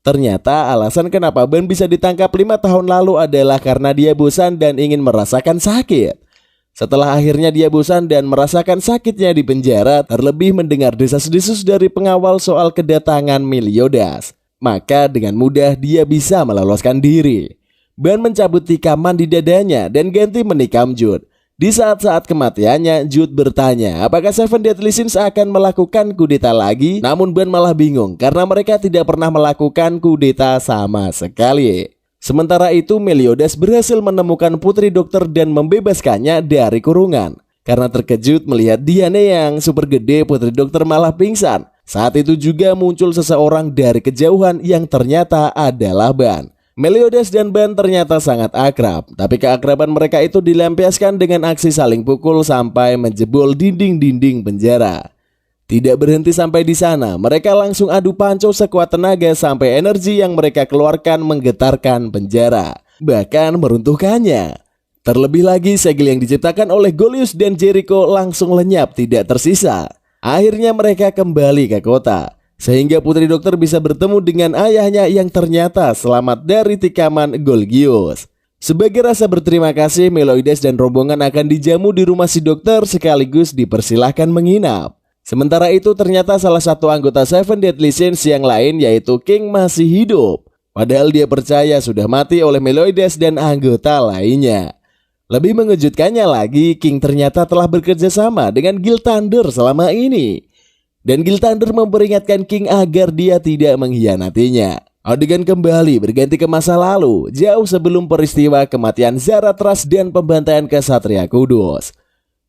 Ternyata alasan kenapa Ban bisa ditangkap 5 tahun lalu adalah karena dia bosan dan ingin merasakan sakit. Setelah akhirnya dia bosan dan merasakan sakitnya di penjara, terlebih mendengar desas-desus dari pengawal soal kedatangan Meliodas, maka dengan mudah dia bisa meloloskan diri. Ban mencabut tikaman di dadanya dan ganti menikam Jude. Di saat-saat kematiannya, Jude bertanya apakah Seven Deadly Sins akan melakukan kudeta lagi, namun Ban malah bingung karena mereka tidak pernah melakukan kudeta sama sekali. Sementara itu Meliodas berhasil menemukan putri dokter dan membebaskannya dari kurungan. Karena terkejut melihat Diane yang super gede, putri dokter malah pingsan. Saat itu juga muncul seseorang dari kejauhan yang ternyata adalah Ban. Meliodas dan Ban ternyata sangat akrab, tapi keakraban mereka itu dilampiaskan dengan aksi saling pukul sampai menjebol dinding-dinding penjara. Tidak berhenti sampai di sana, mereka langsung adu panco sekuat tenaga sampai energi yang mereka keluarkan menggetarkan penjara, bahkan meruntuhkannya. Terlebih lagi segel yang diciptakan oleh Golgius dan Jericho langsung lenyap tidak tersisa. Akhirnya mereka kembali ke kota, sehingga putri dokter bisa bertemu dengan ayahnya yang ternyata selamat dari tikaman Golgius. Sebagai rasa berterima kasih, Meloides dan rombongan akan dijamu di rumah si dokter sekaligus dipersilahkan menginap. Sementara itu ternyata salah satu anggota Seven Deadly Sins yang lain yaitu King masih hidup. Padahal dia percaya sudah mati oleh Meloides dan anggota lainnya. Lebih mengejutkannya lagi, King ternyata telah bekerja sama dengan Guild Thunder selama ini. Dan Guild Thunder memperingatkan King agar dia tidak mengkhianatinya. Adegan kembali berganti ke masa lalu, jauh sebelum peristiwa kematian Zaratras dan pembantaian kesatria kudus.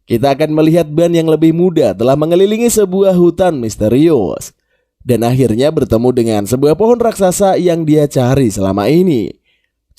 Kita akan melihat Ban yang lebih muda telah mengelilingi sebuah hutan misterius. Dan akhirnya bertemu dengan sebuah pohon raksasa yang dia cari selama ini.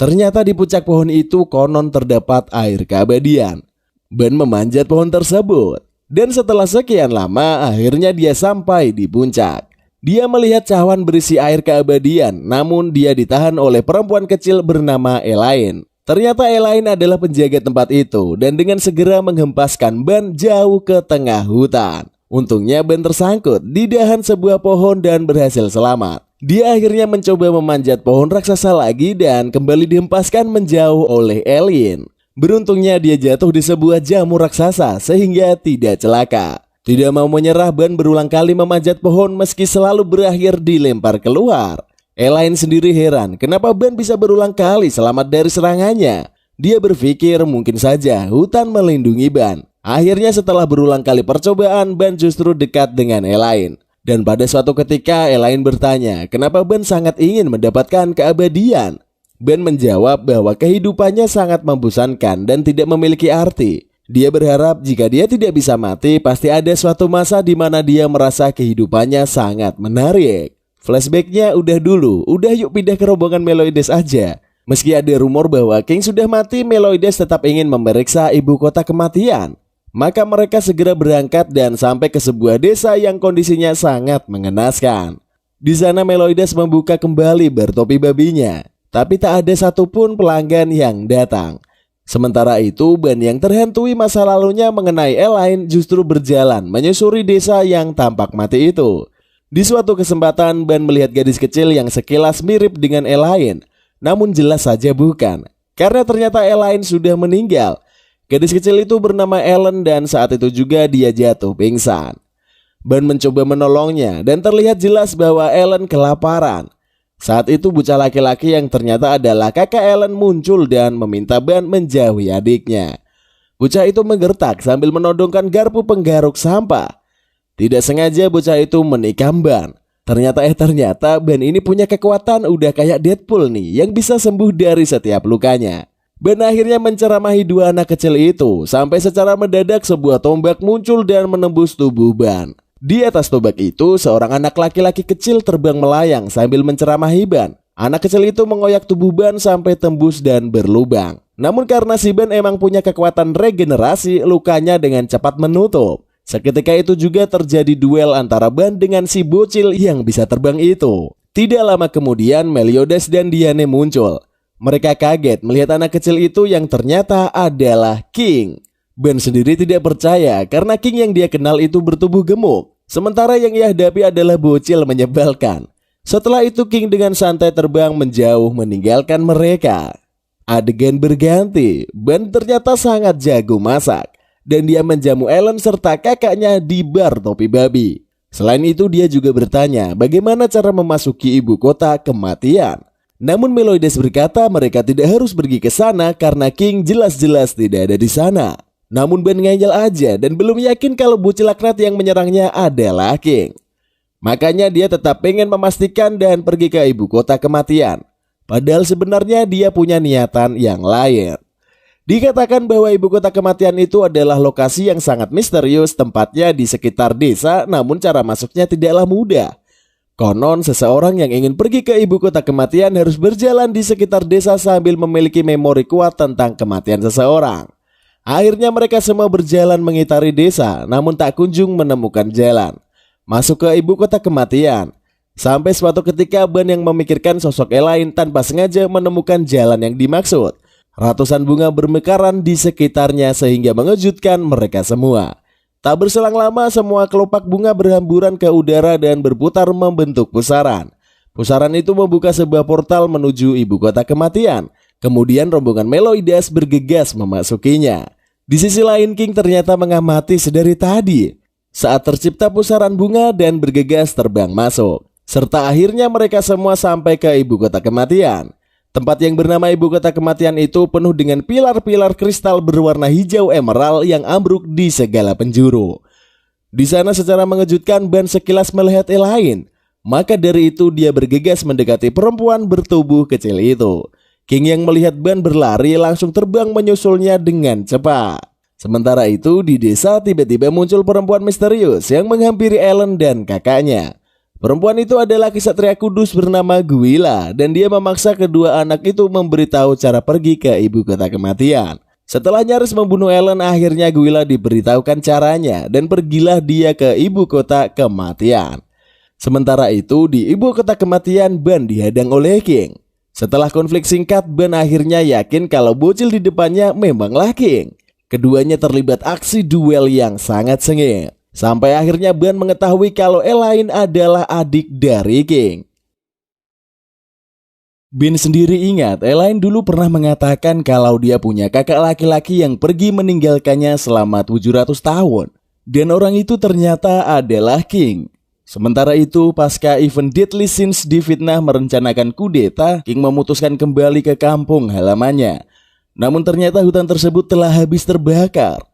Ternyata di puncak pohon itu konon terdapat air keabadian. Ban memanjat pohon tersebut. Dan setelah sekian lama akhirnya dia sampai di puncak. Dia melihat cawan berisi air keabadian, namun dia ditahan oleh perempuan kecil bernama Elaine. Ternyata Elaine adalah penjaga tempat itu dan dengan segera menghempaskan ban jauh ke tengah hutan. Untungnya ban tersangkut di dahan sebuah pohon dan berhasil selamat. Dia akhirnya mencoba memanjat pohon raksasa lagi dan kembali dihempaskan menjauh oleh Elaine. Beruntungnya dia jatuh di sebuah jamur raksasa sehingga tidak celaka. Tidak mau menyerah, ban berulang kali memanjat pohon meski selalu berakhir dilempar keluar. Elaine sendiri heran kenapa ban bisa berulang kali selamat dari serangannya. Dia berpikir mungkin saja hutan melindungi ban. Akhirnya setelah berulang kali percobaan, ban justru dekat dengan Elaine. Dan pada suatu ketika Elaine bertanya kenapa ban sangat ingin mendapatkan keabadian. Ban menjawab bahwa kehidupannya sangat membosankan dan tidak memiliki arti. Dia berharap jika dia tidak bisa mati, pasti ada suatu masa di mana dia merasa kehidupannya sangat menarik. Flashbacknya udah yuk pindah ke rombongan Meloides aja. Meski ada rumor bahwa King sudah mati, Meloides tetap ingin memeriksa ibu kota kematian. Maka mereka segera berangkat dan sampai ke sebuah desa yang kondisinya sangat mengenaskan. Di sana Meloides membuka kembali bar topi babinya, tapi tak ada satupun pelanggan yang datang. Sementara itu, Ban yang terhantui masa lalunya mengenai Elaine justru berjalan menyusuri desa yang tampak mati itu. Di suatu kesempatan, Ban melihat gadis kecil yang sekilas mirip dengan Elaine, namun jelas saja bukan, karena ternyata Elaine sudah meninggal. Gadis kecil itu bernama Ellen dan saat itu juga dia jatuh pingsan. Ban mencoba menolongnya dan terlihat jelas bahwa Ellen kelaparan. Saat itu bocah laki-laki yang ternyata adalah kakak Ellen muncul dan meminta Ban menjauhi adiknya. Bocah itu menggertak sambil menodongkan garpu penggaruk sampah. Tidak sengaja bocah itu menikam Ban. Ternyata Ban ini punya kekuatan udah kayak Deadpool nih yang bisa sembuh dari setiap lukanya. Ban akhirnya menceramahi dua anak kecil itu sampai secara mendadak sebuah tombak muncul dan menembus tubuh Ban. Di atas tombak itu seorang anak laki-laki kecil terbang melayang sambil menceramahi Ban. Anak kecil itu mengoyak tubuh Ban sampai tembus dan berlubang. Namun karena si Ban emang punya kekuatan regenerasi, lukanya dengan cepat menutup. Seketika itu juga terjadi duel antara Ban dengan si bocil yang bisa terbang itu. Tidak lama kemudian Meliodas dan Diane muncul. Mereka kaget melihat anak kecil itu yang ternyata adalah King. Ban sendiri tidak percaya karena King yang dia kenal itu bertubuh gemuk. Sementara yang ia hadapi adalah bocil menyebalkan. Setelah itu King dengan santai terbang menjauh meninggalkan mereka. Adegan berganti, Ban ternyata sangat jago masak. Dan dia menjamu Ellen serta kakaknya di bar topi babi. Selain itu dia juga bertanya bagaimana cara memasuki ibu kota kematian. Namun Meloides berkata mereka tidak harus pergi ke sana karena King jelas-jelas tidak ada di sana. Namun Ban ngeyel aja dan belum yakin kalau bocil laknat yang menyerangnya adalah King. Makanya dia tetap pengen memastikan dan pergi ke ibu kota kematian. Padahal sebenarnya dia punya niatan yang lain. Dikatakan bahwa ibu kota kematian itu adalah lokasi yang sangat misterius, tempatnya di sekitar desa, namun cara masuknya tidaklah mudah. Konon seseorang yang ingin pergi ke ibu kota kematian harus berjalan di sekitar desa sambil memiliki memori kuat tentang kematian seseorang. Akhirnya mereka semua berjalan mengitari desa, namun tak kunjung menemukan jalan masuk ke ibu kota kematian. Sampai suatu ketika Ban yang memikirkan sosok Elaine tanpa sengaja menemukan jalan yang dimaksud. Ratusan bunga bermekaran di sekitarnya sehingga mengejutkan mereka semua. Tak berselang lama semua kelopak bunga berhamburan ke udara dan berputar membentuk pusaran. Pusaran itu membuka sebuah portal menuju ibu kota kematian. Kemudian rombongan Meloides bergegas memasukinya. Di sisi lain King ternyata mengamati sedari tadi saat tercipta pusaran bunga dan bergegas terbang masuk. Serta akhirnya mereka semua sampai ke ibu kota kematian. Tempat yang bernama ibu kota kematian itu penuh dengan pilar-pilar kristal berwarna hijau emerald yang ambruk di segala penjuru. Di sana secara mengejutkan Ban sekilas melihat Elaine. Maka dari itu dia bergegas mendekati perempuan bertubuh kecil itu. King yang melihat Ban berlari langsung terbang menyusulnya dengan cepat. Sementara itu di desa tiba-tiba muncul perempuan misterius yang menghampiri Ellen dan kakaknya. Perempuan itu adalah ksatria kudus bernama Gwila dan dia memaksa kedua anak itu memberitahu cara pergi ke ibu kota kematian. Setelah nyaris membunuh Ellen, akhirnya Gwila diberitahukan caranya dan pergilah dia ke ibu kota kematian. Sementara itu di ibu kota kematian, Ban dihadang oleh King. Setelah konflik singkat, Ban akhirnya yakin kalau bocil di depannya memanglah King. Keduanya terlibat aksi duel yang sangat sengit. Sampai akhirnya Ban mengetahui kalau Elaine adalah adik dari King. Ban sendiri ingat Elaine dulu pernah mengatakan kalau dia punya kakak laki-laki yang pergi meninggalkannya selama 700 tahun. Dan orang itu ternyata adalah King. Sementara itu, pasca event Deadly Sins difitnah merencanakan kudeta, King memutuskan kembali ke kampung halamannya. Namun ternyata hutan tersebut telah habis terbakar.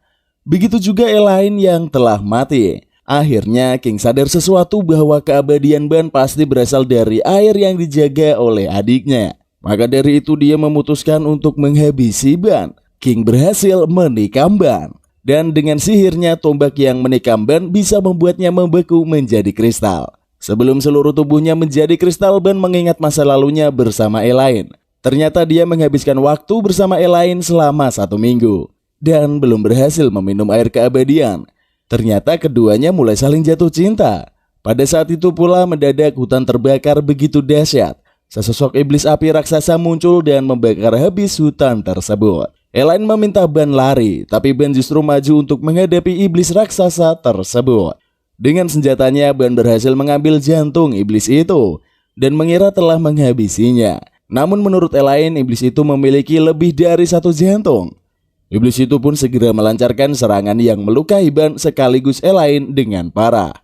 Begitu juga Elaine yang telah mati. Akhirnya King sadar sesuatu bahwa keabadian Ban pasti berasal dari air yang dijaga oleh adiknya. Maka dari itu dia memutuskan untuk menghabisi Ban. King berhasil menikam Ban. Dan dengan sihirnya, tombak yang menikam Ban bisa membuatnya membeku menjadi kristal. Sebelum seluruh tubuhnya menjadi kristal, Ban mengingat masa lalunya bersama Elaine. Ternyata dia menghabiskan waktu bersama Elaine selama 1 minggu. Dan belum berhasil meminum air keabadian. Ternyata keduanya mulai saling jatuh cinta. Pada saat itu pula mendadak hutan terbakar begitu dahsyat. Sesosok iblis api raksasa muncul dan membakar habis hutan tersebut. Elaine meminta Ban lari, tapi Ban justru maju untuk menghadapi iblis raksasa tersebut. Dengan senjatanya, Ban berhasil mengambil jantung iblis itu dan mengira telah menghabisinya. Namun menurut Elaine, iblis itu memiliki lebih dari 1 jantung. Iblis itu pun segera melancarkan serangan yang melukai Ban sekaligus Elaine dengan parah.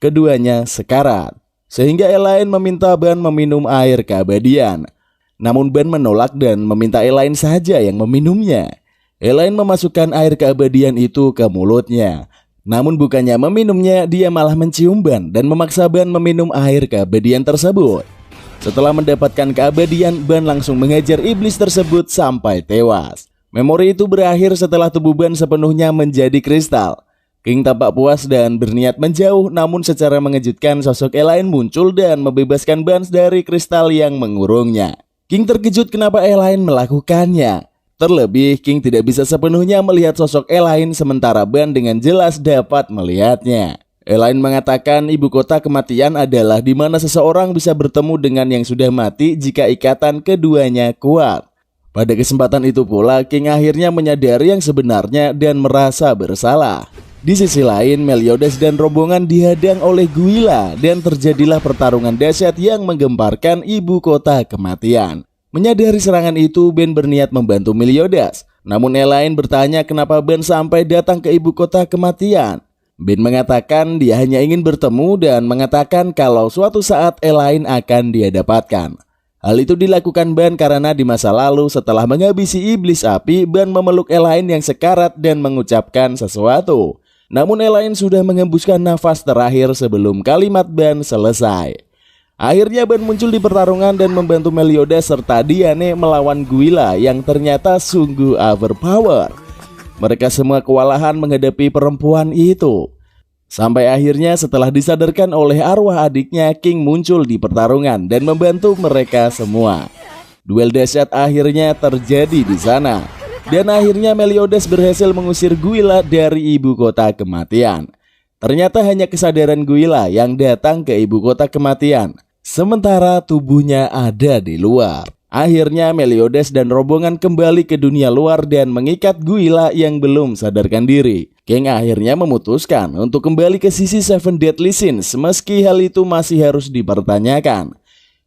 Keduanya sekarat, sehingga Elaine meminta Ban meminum air keabadian. Namun Ban menolak dan meminta Elaine saja yang meminumnya. Elaine memasukkan air keabadian itu ke mulutnya. Namun bukannya meminumnya, dia malah mencium Ban dan memaksa Ban meminum air keabadian tersebut. Setelah mendapatkan keabadian, Ban langsung mengejar iblis tersebut sampai tewas. Memori itu berakhir setelah tubuh Ban sepenuhnya menjadi kristal. King tampak puas dan berniat menjauh, namun secara mengejutkan sosok Elaine muncul dan membebaskan Ban dari kristal yang mengurungnya. King terkejut kenapa Elaine melakukannya. Terlebih, King tidak bisa sepenuhnya melihat sosok Elaine sementara Ban dengan jelas dapat melihatnya. Elaine mengatakan ibu kota kematian adalah di mana seseorang bisa bertemu dengan yang sudah mati jika ikatan keduanya kuat. Pada kesempatan itu pula, King akhirnya menyadari yang sebenarnya dan merasa bersalah. Di sisi lain, Meliodas dan rombongan dihadang oleh Gwilla dan terjadilah pertarungan dahsyat yang menggemparkan ibu kota kematian. Menyadari serangan itu, Ben berniat membantu Meliodas. Namun Elaine bertanya kenapa Ben sampai datang ke ibu kota kematian. Ben mengatakan dia hanya ingin bertemu dan mengatakan kalau suatu saat Elaine akan dia dapatkan. Hal itu dilakukan Ben karena di masa lalu setelah menghabisi iblis api, Ben memeluk Elaine yang sekarat dan mengucapkan sesuatu. Namun Elaine sudah mengembuskan nafas terakhir sebelum kalimat Ben selesai. Akhirnya Ben muncul di pertarungan dan membantu Meliodas serta Diane melawan Gwilla yang ternyata sungguh overpower. Mereka semua kewalahan menghadapi perempuan itu. Sampai akhirnya setelah disadarkan oleh arwah adiknya, King muncul di pertarungan dan membantu mereka semua. Duel dahsyat akhirnya terjadi di sana. Dan akhirnya Meliodas berhasil mengusir Gwilla dari ibu kota kematian. Ternyata hanya kesadaran Gwilla yang datang ke ibu kota kematian, sementara tubuhnya ada di luar. Akhirnya Meliodas dan rombongan kembali ke dunia luar dan mengikat Gwilla yang belum sadarkan diri. King akhirnya memutuskan untuk kembali ke sisi Seven Deadly Sins meski hal itu masih harus dipertanyakan.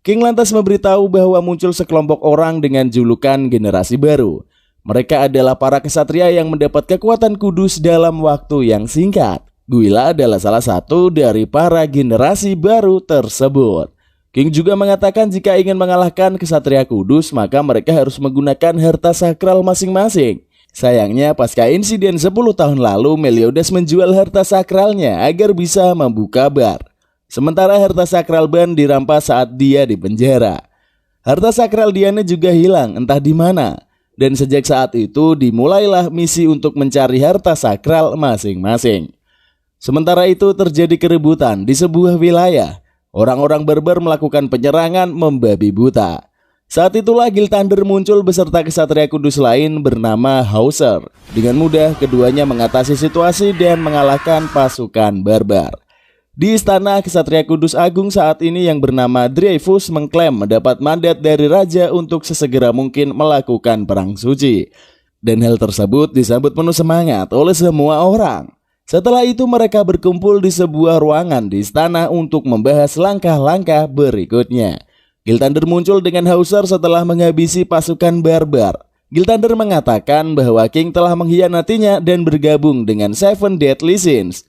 King lantas memberitahu bahwa muncul sekelompok orang dengan julukan generasi baru. Mereka adalah para kesatria yang mendapat kekuatan kudus dalam waktu yang singkat. Gwilla adalah salah satu dari para generasi baru tersebut. King juga mengatakan jika ingin mengalahkan kesatria kudus, maka mereka harus menggunakan harta sakral masing-masing. Sayangnya pasca insiden 10 tahun lalu, Meliodas menjual harta sakralnya agar bisa membuka bar. Sementara harta sakral Ban dirampas saat dia di penjara. Harta sakral Diane juga hilang entah di mana. Dan sejak saat itu dimulailah misi untuk mencari harta sakral masing-masing. Sementara itu terjadi keributan di sebuah wilayah. Orang-orang barbar melakukan penyerangan membabi buta. Saat itulah Gilthander muncul beserta kesatria kudus lain bernama Hauser. Dengan mudah keduanya mengatasi situasi dan mengalahkan pasukan barbar. Di istana Ksatria Kudus Agung saat ini yang bernama Dreyfus mengklaim mendapat mandat dari raja untuk sesegera mungkin melakukan perang suci. Dan hal tersebut disambut penuh semangat oleh semua orang. Setelah itu mereka berkumpul di sebuah ruangan di istana untuk membahas langkah-langkah berikutnya. Gilthander muncul dengan Hauser setelah menghabisi pasukan barbar. Gilthander mengatakan bahwa King telah mengkhianatinya dan bergabung dengan Seven Deadly Sins.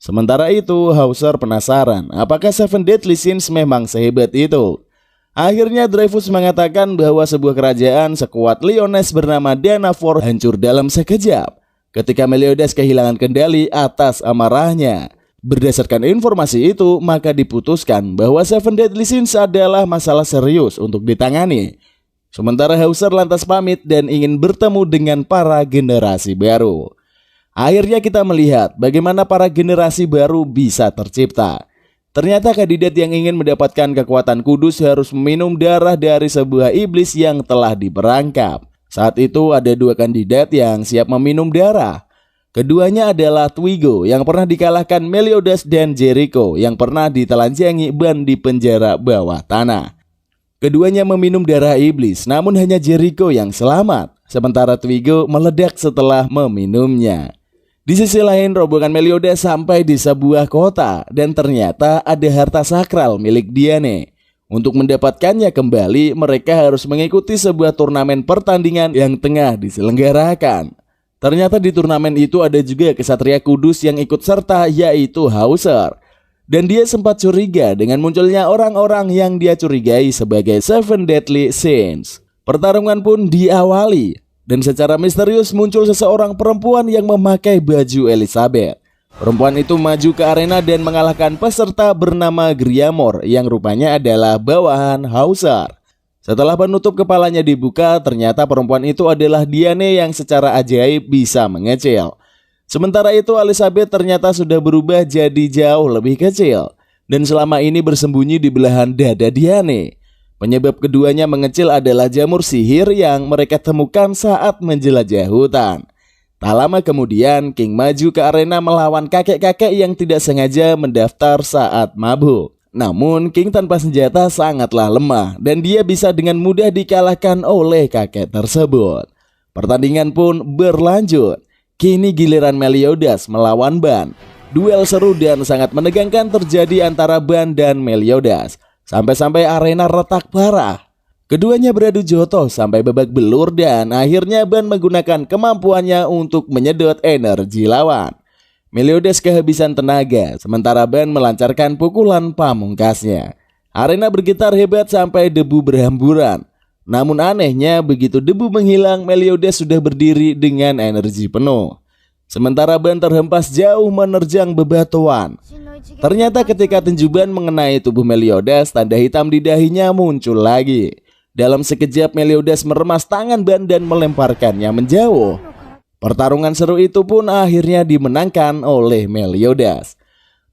Sementara itu, Hauser penasaran apakah Seven Deadly Sins memang sehebat itu. Akhirnya Dreyfus mengatakan bahwa sebuah kerajaan sekuat Lyonesse bernama Danafor hancur dalam sekejap ketika Meliodas kehilangan kendali atas amarahnya. Berdasarkan informasi itu, maka diputuskan bahwa Seven Deadly Sins adalah masalah serius untuk ditangani. Sementara Hauser lantas pamit dan ingin bertemu dengan para generasi baru. Akhirnya kita melihat bagaimana para generasi baru bisa tercipta. Ternyata kandidat yang ingin mendapatkan kekuatan kudus harus meminum darah dari sebuah iblis yang telah diperangkap. Saat itu ada dua kandidat yang siap meminum darah. Keduanya adalah Twigo yang pernah dikalahkan Meliodas dan Jericho yang pernah ditelanjangi ban di penjara bawah tanah. Keduanya meminum darah iblis, namun hanya Jericho yang selamat. Sementara Twigo meledak setelah meminumnya. Di sisi lain, rombongan Meliodas sampai di sebuah kota dan ternyata ada harta sakral milik Diane. Untuk mendapatkannya kembali, mereka harus mengikuti sebuah turnamen pertandingan yang tengah diselenggarakan. Ternyata di turnamen itu ada juga Ksatria Kudus yang ikut serta, yaitu Hauser. Dan dia sempat curiga dengan munculnya orang-orang yang dia curigai sebagai Seven Deadly Sins. Pertarungan pun diawali. Dan secara misterius muncul seseorang perempuan yang memakai baju Elizabeth. Perempuan itu maju ke arena dan mengalahkan peserta bernama Griamor yang rupanya adalah bawahan Hauser. Setelah penutup kepalanya dibuka, ternyata perempuan itu adalah Diane yang secara ajaib bisa mengecil. Sementara itu Elizabeth ternyata sudah berubah jadi jauh lebih kecil dan selama ini bersembunyi di belahan dada Diane. Penyebab keduanya mengecil adalah jamur sihir yang mereka temukan saat menjelajah hutan. Tak lama kemudian, King maju ke arena melawan kakek-kakek yang tidak sengaja mendaftar saat mabuk. Namun, King tanpa senjata sangatlah lemah dan dia bisa dengan mudah dikalahkan oleh kakek tersebut. Pertandingan pun berlanjut. Kini giliran Meliodas melawan Ban. Duel seru dan sangat menegangkan terjadi antara Ban dan Meliodas. Sampai-sampai arena retak parah. Keduanya beradu jotos sampai babak belur dan akhirnya Ban menggunakan kemampuannya untuk menyedot energi lawan. Meliodas kehabisan tenaga, sementara Ban melancarkan pukulan pamungkasnya. Arena bergetar hebat sampai debu berhamburan. Namun anehnya begitu debu menghilang, Meliodas sudah berdiri dengan energi penuh. Sementara Ban terhempas jauh menerjang bebatuan. Ternyata ketika tinju Ban mengenai tubuh Meliodas, tanda hitam di dahinya muncul lagi. Dalam sekejap Meliodas meremas tangan Ban dan melemparkannya menjauh. Pertarungan seru itu pun akhirnya dimenangkan oleh Meliodas.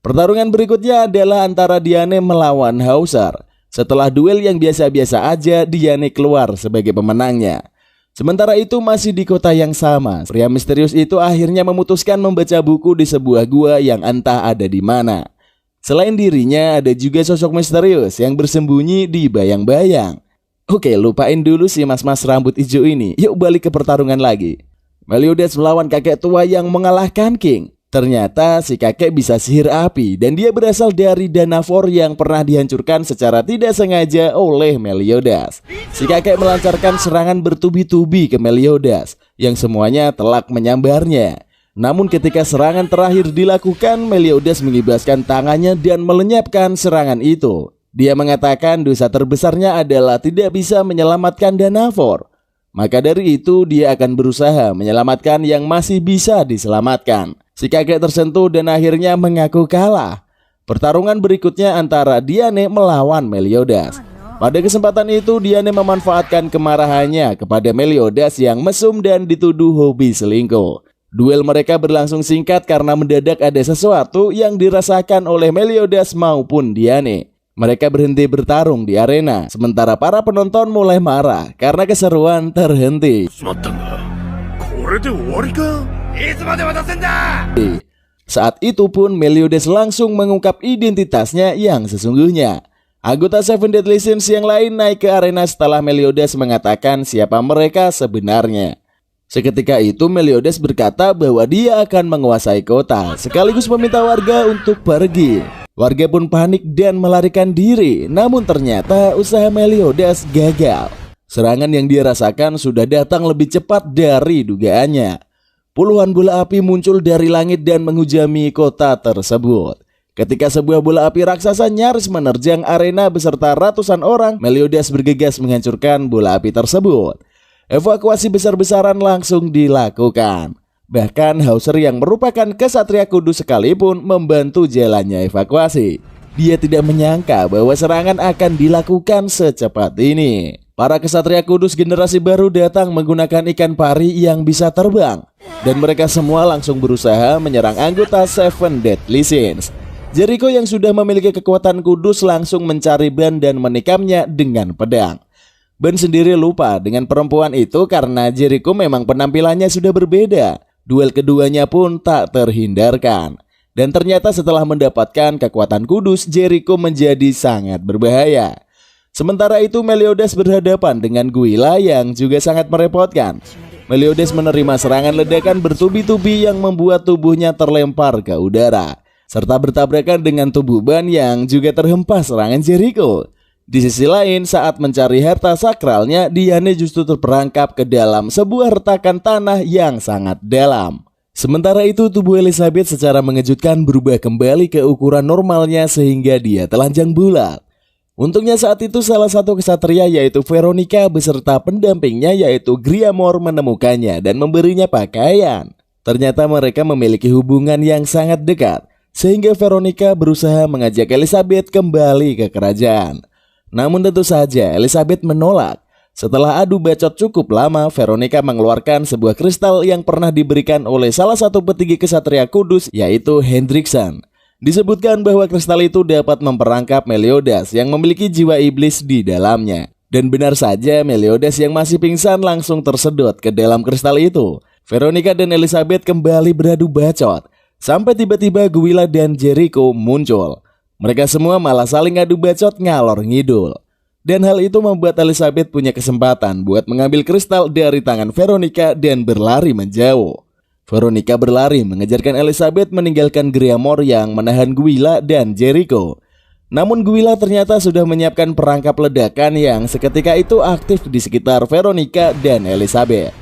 Pertarungan berikutnya adalah antara Diane melawan Hauser. Setelah duel yang biasa-biasa aja, Diane keluar sebagai pemenangnya. Sementara itu masih di kota yang sama, pria misterius itu akhirnya memutuskan membaca buku di sebuah gua yang entah ada di mana. Selain dirinya, ada juga sosok misterius yang bersembunyi di bayang-bayang. Oke, lupain dulu si mas-mas rambut hijau ini. Yuk balik ke pertarungan lagi. Meliodas melawan kakek tua yang mengalahkan King. Ternyata si kakek bisa sihir api dan dia berasal dari Danafor yang pernah dihancurkan secara tidak sengaja oleh Meliodas. Si kakek melancarkan serangan bertubi-tubi ke Meliodas yang semuanya telak menyambarnya. Namun ketika serangan terakhir dilakukan, Meliodas mengibaskan tangannya dan melenyapkan serangan itu. Dia mengatakan dosa terbesarnya adalah tidak bisa menyelamatkan Danafor. Maka dari itu dia akan berusaha menyelamatkan yang masih bisa diselamatkan. Si kakek tersentuh dan akhirnya mengaku kalah. Pertarungan berikutnya antara Diane melawan Meliodas. Pada kesempatan itu Diane memanfaatkan kemarahannya kepada Meliodas yang mesum dan dituduh hobi selingkuh. Duel mereka berlangsung singkat karena mendadak ada sesuatu yang dirasakan oleh Meliodas maupun Diane. Mereka berhenti bertarung di arena, sementara para penonton mulai marah karena keseruan terhenti. Saat itu pun Meliodas langsung mengungkap identitasnya yang sesungguhnya. Anggota Seven Deadly Sins yang lain naik ke arena setelah Meliodas mengatakan siapa mereka sebenarnya. Seketika itu Meliodas berkata bahwa dia akan menguasai kota, sekaligus meminta warga untuk pergi. Warga pun panik dan melarikan diri, namun ternyata usaha Meliodas gagal. Serangan yang dia rasakan sudah datang lebih cepat dari dugaannya. Puluhan bola api muncul dari langit dan menghujani kota tersebut. Ketika sebuah bola api raksasa nyaris menerjang arena beserta ratusan orang, Meliodas bergegas menghancurkan bola api tersebut. Evakuasi besar-besaran langsung dilakukan. Bahkan Hauser yang merupakan kesatria kudus sekalipun membantu jalannya evakuasi. Dia tidak menyangka bahwa serangan akan dilakukan secepat ini. Para kesatria kudus generasi baru datang menggunakan ikan pari yang bisa terbang. Dan mereka semua langsung berusaha menyerang anggota Seven Deadly Sins. Jericho yang sudah memiliki kekuatan kudus langsung mencari Ban dan menikamnya dengan pedang. Ban sendiri lupa dengan perempuan itu karena Jericho memang penampilannya sudah berbeda. Duel keduanya pun tak terhindarkan. Dan ternyata setelah mendapatkan kekuatan kudus, Jericho menjadi sangat berbahaya. Sementara itu Meliodas berhadapan dengan Guila yang juga sangat merepotkan. Meliodas menerima serangan ledakan bertubi-tubi yang membuat tubuhnya terlempar ke udara, serta bertabrakan dengan tubuh Ban yang juga terhempas serangan Jericho. Di sisi lain, saat mencari harta sakralnya, Diane justru terperangkap ke dalam sebuah retakan tanah yang sangat dalam. Sementara itu, tubuh Elizabeth secara mengejutkan berubah kembali ke ukuran normalnya sehingga dia telanjang bulat. Untungnya saat itu salah satu kesatria yaitu Veronica beserta pendampingnya yaitu Griamor menemukannya dan memberinya pakaian. Ternyata mereka memiliki hubungan yang sangat dekat, sehingga Veronica berusaha mengajak Elizabeth kembali ke kerajaan. Namun tentu saja Elizabeth menolak. Setelah adu bacot cukup lama, Veronica mengeluarkan sebuah kristal yang pernah diberikan oleh salah satu petinggi kesatria kudus yaitu Hendrickson. Disebutkan bahwa kristal itu dapat memperangkap Meliodas yang memiliki jiwa iblis di dalamnya. Dan benar saja Meliodas yang masih pingsan langsung tersedot ke dalam kristal itu. Veronica dan Elizabeth kembali beradu bacot. Sampai tiba-tiba Guila dan Jericho muncul. Mereka semua malah saling adu bacot ngalor ngidul. Dan hal itu membuat Elizabeth punya kesempatan buat mengambil kristal dari tangan Veronica dan berlari menjauh. Veronica berlari mengejarkan Elizabeth meninggalkan Griamor yang menahan Guila dan Jericho. Namun Guila ternyata sudah menyiapkan perangkap ledakan yang seketika itu aktif di sekitar Veronica dan Elizabeth.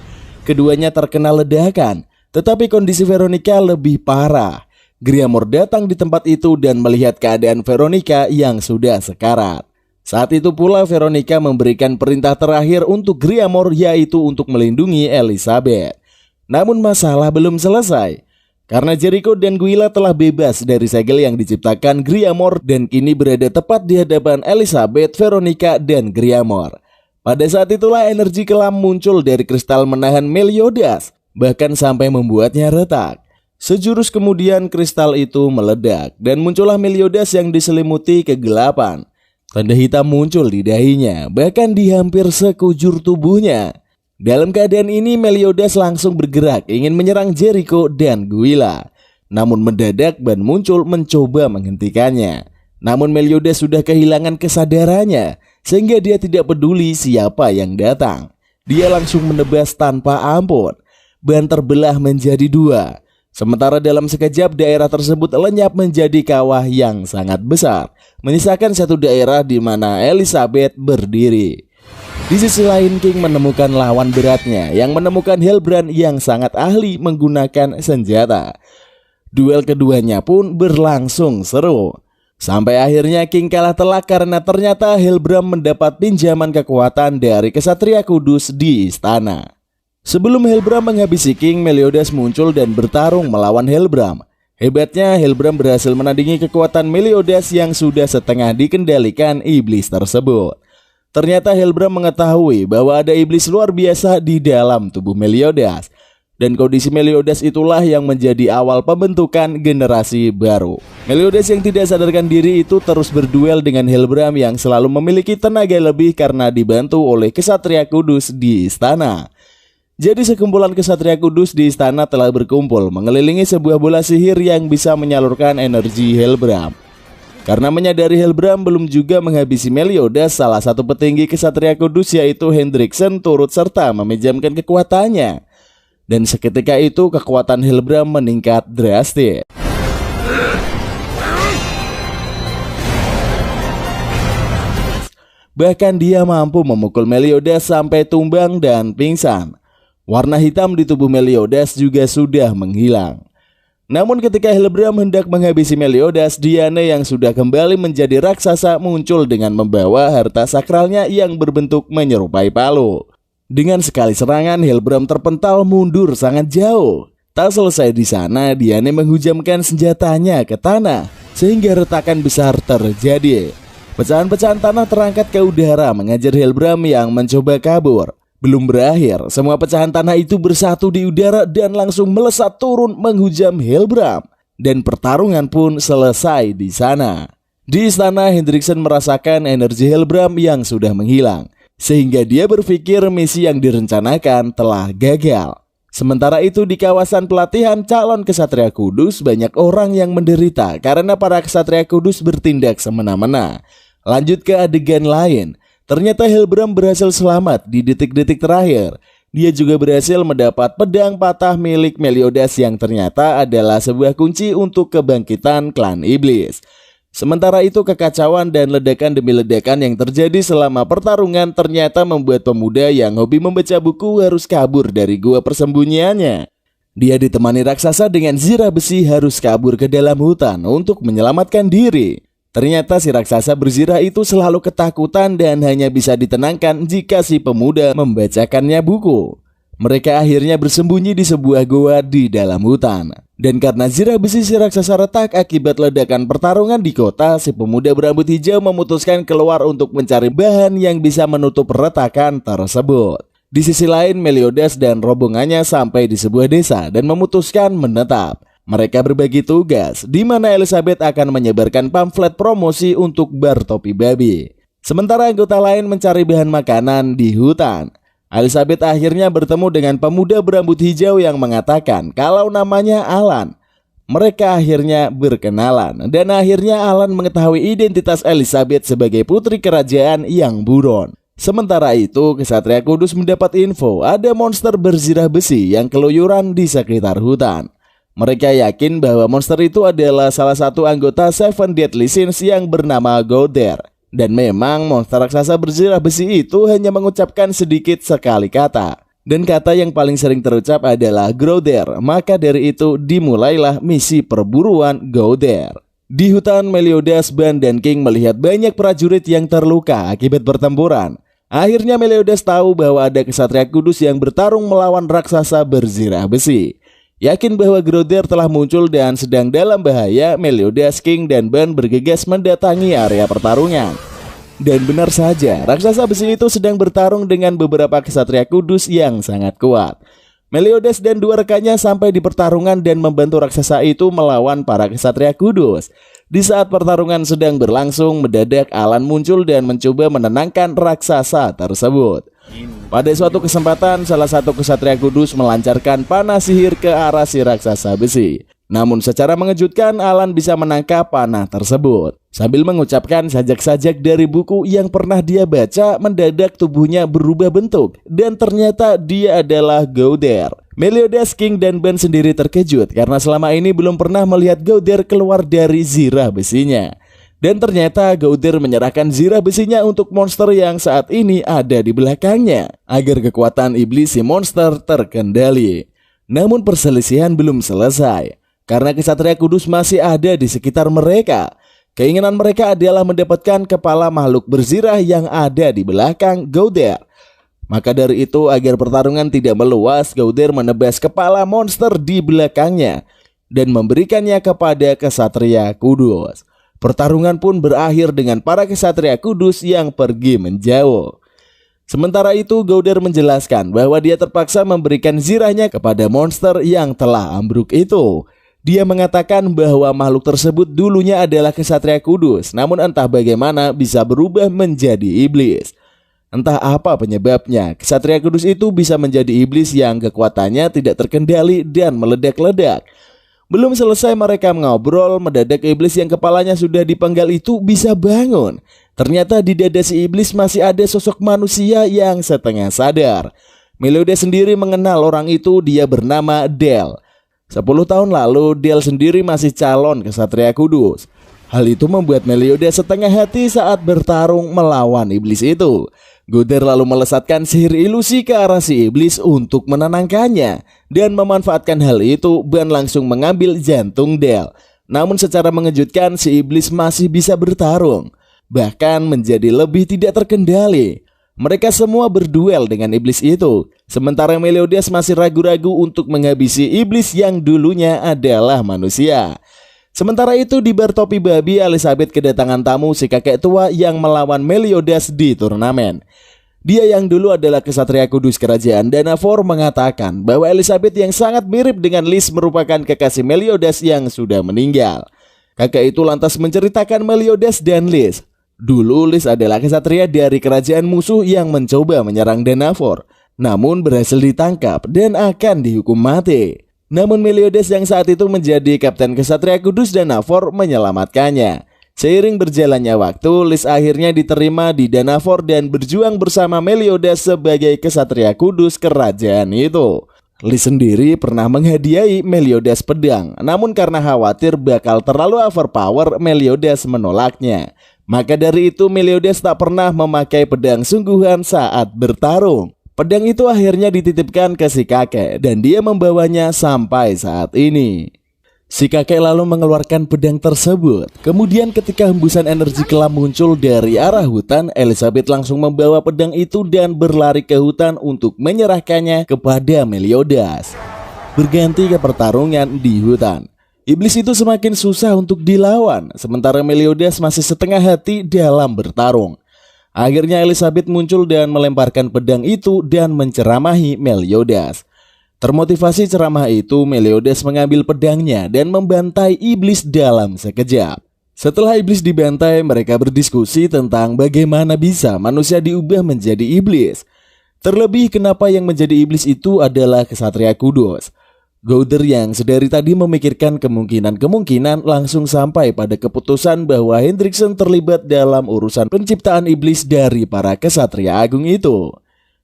Keduanya terkena ledakan. Tetapi kondisi Veronica lebih parah. Griamor datang di tempat itu dan melihat keadaan Veronica yang sudah sekarat. Saat itu pula Veronica memberikan perintah terakhir untuk Griamor yaitu untuk melindungi Elizabeth. Namun masalah belum selesai. Karena Jericho dan Guila telah bebas dari segel yang diciptakan Griamor dan kini berada tepat di hadapan Elizabeth, Veronica, dan Griamor. Pada saat itulah energi kelam muncul dari kristal menahan Meliodas, bahkan sampai membuatnya retak. Sejurus kemudian kristal itu meledak dan muncullah Meliodas yang diselimuti kegelapan. Tanda hitam muncul di dahinya, bahkan di hampir sekujur tubuhnya. Dalam keadaan ini Meliodas langsung bergerak ingin menyerang Jericho dan Guila. Namun mendadak Ban muncul mencoba menghentikannya. Namun Meliodas sudah kehilangan kesadarannya, sehingga dia tidak peduli siapa yang datang. Dia langsung menebas tanpa ampun. Ban terbelah menjadi dua. Sementara dalam sekejap daerah tersebut lenyap menjadi kawah yang sangat besar, menyisakan satu daerah di mana Elizabeth berdiri. Di sisi lain King menemukan lawan beratnya yang menemukan Hellbrand yang sangat ahli menggunakan senjata. Duel keduanya pun berlangsung seru. Sampai akhirnya King kalah telak karena ternyata Hellbrand mendapat pinjaman kekuatan dari kesatria kudus di istana. Sebelum Hellbrand menghabisi King, Meliodas muncul dan bertarung melawan Hellbrand. Hebatnya Hellbrand berhasil menandingi kekuatan Meliodas yang sudah setengah dikendalikan iblis tersebut. Ternyata Hellbrand mengetahui bahwa ada iblis luar biasa di dalam tubuh Meliodas. Dan kondisi Meliodas itulah yang menjadi awal pembentukan generasi baru. Meliodas yang tidak sadarkan diri itu terus berduel dengan Hellbrand yang selalu memiliki tenaga lebih karena dibantu oleh kesatria kudus di istana. Jadi sekumpulan kesatria kudus di istana telah berkumpul mengelilingi sebuah bola sihir yang bisa menyalurkan energi Helbram. Karena menyadari Helbram belum juga menghabisi Meliodas, salah satu petinggi kesatria kudus yaitu Hendrickson turut serta meminjamkan kekuatannya. Dan seketika itu kekuatan Helbram meningkat drastis. Bahkan dia mampu memukul Meliodas sampai tumbang dan pingsan. Warna hitam di tubuh Meliodas juga sudah menghilang. Namun ketika Helbram hendak menghabisi Meliodas, Diane yang sudah kembali menjadi raksasa muncul dengan membawa harta sakralnya yang berbentuk menyerupai palu. Dengan sekali serangan, Helbram terpental mundur sangat jauh. Tak selesai di sana, Diane menghujamkan senjatanya ke tanah sehingga retakan besar terjadi. Pecahan-pecahan tanah terangkat ke udara mengajar Helbram yang mencoba kabur. Belum berakhir, semua pecahan tanah itu bersatu di udara dan langsung melesat turun menghujam Helbram. Dan pertarungan pun selesai di sana. Di istana, Hendrickson merasakan energi Helbram yang sudah menghilang, sehingga dia berpikir misi yang direncanakan telah gagal. Sementara itu di kawasan pelatihan calon kesatria kudus, banyak orang yang menderita karena para kesatria kudus bertindak semena-mena. Lanjut ke adegan lain. Ternyata Helbram berhasil selamat di detik-detik terakhir. Dia juga berhasil mendapat pedang patah milik Meliodas yang ternyata adalah sebuah kunci untuk kebangkitan klan iblis. Sementara itu kekacauan dan ledakan demi ledakan yang terjadi selama pertarungan ternyata membuat pemuda yang hobi membaca buku harus kabur dari gua persembunyiannya. Dia ditemani raksasa dengan zirah besi harus kabur ke dalam hutan untuk menyelamatkan diri. Ternyata si raksasa berzirah itu selalu ketakutan dan hanya bisa ditenangkan jika si pemuda membacakannya buku. Mereka akhirnya bersembunyi di sebuah goa di dalam hutan. Dan karena zirah besi si raksasa retak akibat ledakan pertarungan di kota, si pemuda berambut hijau memutuskan keluar untuk mencari bahan yang bisa menutup retakan tersebut. Di sisi lain, Meliodas dan rombongannya sampai di sebuah desa dan memutuskan menetap. Mereka berbagi tugas, di mana Elizabeth akan menyebarkan pamflet promosi untuk bar topi babi. Sementara anggota lain mencari bahan makanan di hutan. Elizabeth akhirnya bertemu dengan pemuda berambut hijau yang mengatakan kalau namanya Alan. Mereka akhirnya berkenalan, dan akhirnya Alan mengetahui identitas Elizabeth sebagai putri kerajaan yang buron. Sementara itu, kesatria kudus mendapat info ada monster berzirah besi yang keluyuran di sekitar hutan. Mereka yakin bahwa monster itu adalah salah satu anggota Seven Deadly Sins yang bernama Gowther. Dan memang monster raksasa berzirah besi itu hanya mengucapkan sedikit sekali kata. Dan kata yang paling sering terucap adalah Gowther. Maka dari itu dimulailah misi perburuan Gowther. Di hutan, Meliodas, Ban, dan King melihat banyak prajurit yang terluka akibat pertempuran. Akhirnya Meliodas tahu bahwa ada kesatria kudus yang bertarung melawan raksasa berzirah besi. Yakin bahwa Gowther telah muncul dan sedang dalam bahaya, Meliodas, King, dan Ban bergegas mendatangi area pertarungan. Dan benar saja, raksasa besi itu sedang bertarung dengan beberapa kesatria kudus yang sangat kuat. Meliodas dan dua rekannya sampai di pertarungan dan membantu raksasa itu melawan para kesatria kudus. Di saat pertarungan sedang berlangsung, mendadak Alan muncul dan mencoba menenangkan raksasa tersebut. Pada suatu kesempatan, salah satu kesatria kudus melancarkan panah sihir ke arah si raksasa besi. Namun secara mengejutkan, Alan bisa menangkap panah tersebut. Sambil mengucapkan sajak-sajak dari buku yang pernah dia baca, mendadak tubuhnya berubah bentuk. Dan ternyata dia adalah Gowther. Meliodas, King, dan Ban sendiri terkejut karena selama ini belum pernah melihat Gowther keluar dari zirah besinya. Dan ternyata Gowther menyerahkan zirah besinya untuk monster yang saat ini ada di belakangnya, agar kekuatan iblis si monster terkendali. Namun perselisihan belum selesai, karena kesatria kudus masih ada di sekitar mereka. Keinginan mereka adalah mendapatkan kepala makhluk berzirah yang ada di belakang Gowther. Maka dari itu, agar pertarungan tidak meluas, Gowther menebas kepala monster di belakangnya dan memberikannya kepada kesatria kudus. Pertarungan pun berakhir dengan para kesatria kudus yang pergi menjauh. Sementara itu, Gowther menjelaskan bahwa dia terpaksa memberikan zirahnya kepada monster yang telah ambruk itu. Dia mengatakan bahwa makhluk tersebut dulunya adalah kesatria kudus, namun entah bagaimana bisa berubah menjadi iblis. Entah apa penyebabnya, Ksatria Kudus itu bisa menjadi iblis yang kekuatannya tidak terkendali dan meledak-ledak. Belum selesai mereka ngobrol, mendadak iblis yang kepalanya sudah dipenggal itu bisa bangun. Ternyata di dada si iblis masih ada sosok manusia yang setengah sadar. Meliodas sendiri mengenal orang itu, dia bernama Del. 10 tahun lalu, Del sendiri masih calon Ksatria Kudus. Hal itu membuat Meliodas setengah hati saat bertarung melawan iblis itu. Gowther lalu melesatkan sihir ilusi ke arah si iblis untuk menenangkannya. Dan memanfaatkan hal itu, Ban langsung mengambil jantung Del. Namun secara mengejutkan, si iblis masih bisa bertarung. Bahkan menjadi lebih tidak terkendali. Mereka semua berduel dengan iblis itu. Sementara Meliodas masih ragu-ragu untuk menghabisi iblis yang dulunya adalah manusia. Sementara itu di bar topi babi, Elizabeth kedatangan tamu si kakek tua yang melawan Meliodas di turnamen. Dia yang dulu adalah Ksatria Kudus Kerajaan Danafor mengatakan bahwa Elizabeth yang sangat mirip dengan Lys merupakan kekasih Meliodas yang sudah meninggal. Kakek itu lantas menceritakan Meliodas dan Lys. Dulu Lys adalah ksatria dari kerajaan musuh yang mencoba menyerang Danafor, namun berhasil ditangkap dan akan dihukum mati. Namun Meliodas yang saat itu menjadi kapten Ksatria Kudus Danafor menyelamatkannya. Seiring berjalannya waktu, Lys akhirnya diterima di Danafor dan berjuang bersama Meliodas sebagai Ksatria Kudus kerajaan itu. Lys sendiri pernah menghadiahi Meliodas pedang, namun karena khawatir bakal terlalu overpower, Meliodas menolaknya. Maka dari itu Meliodas tak pernah memakai pedang sungguhan saat bertarung. Pedang itu akhirnya dititipkan ke si kakek dan dia membawanya sampai saat ini. Si kakek lalu mengeluarkan pedang tersebut. Kemudian ketika hembusan energi kelam muncul dari arah hutan, Elizabeth langsung membawa pedang itu dan berlari ke hutan untuk menyerahkannya kepada Meliodas. Berganti ke pertarungan di hutan. Iblis itu semakin susah untuk dilawan, sementara Meliodas masih setengah hati dalam bertarung. Akhirnya Elizabeth muncul dan melemparkan pedang itu dan menceramahi Meliodas. Termotivasi ceramah itu, Meliodas mengambil pedangnya dan membantai iblis dalam sekejap. Setelah iblis dibantai, mereka berdiskusi tentang bagaimana bisa manusia diubah menjadi iblis. Terlebih kenapa yang menjadi iblis itu adalah Ksatria Kudus. Gowther yang sedari tadi memikirkan kemungkinan langsung sampai pada keputusan bahwa Hendrickson terlibat dalam urusan penciptaan iblis dari para Ksatria Agung itu.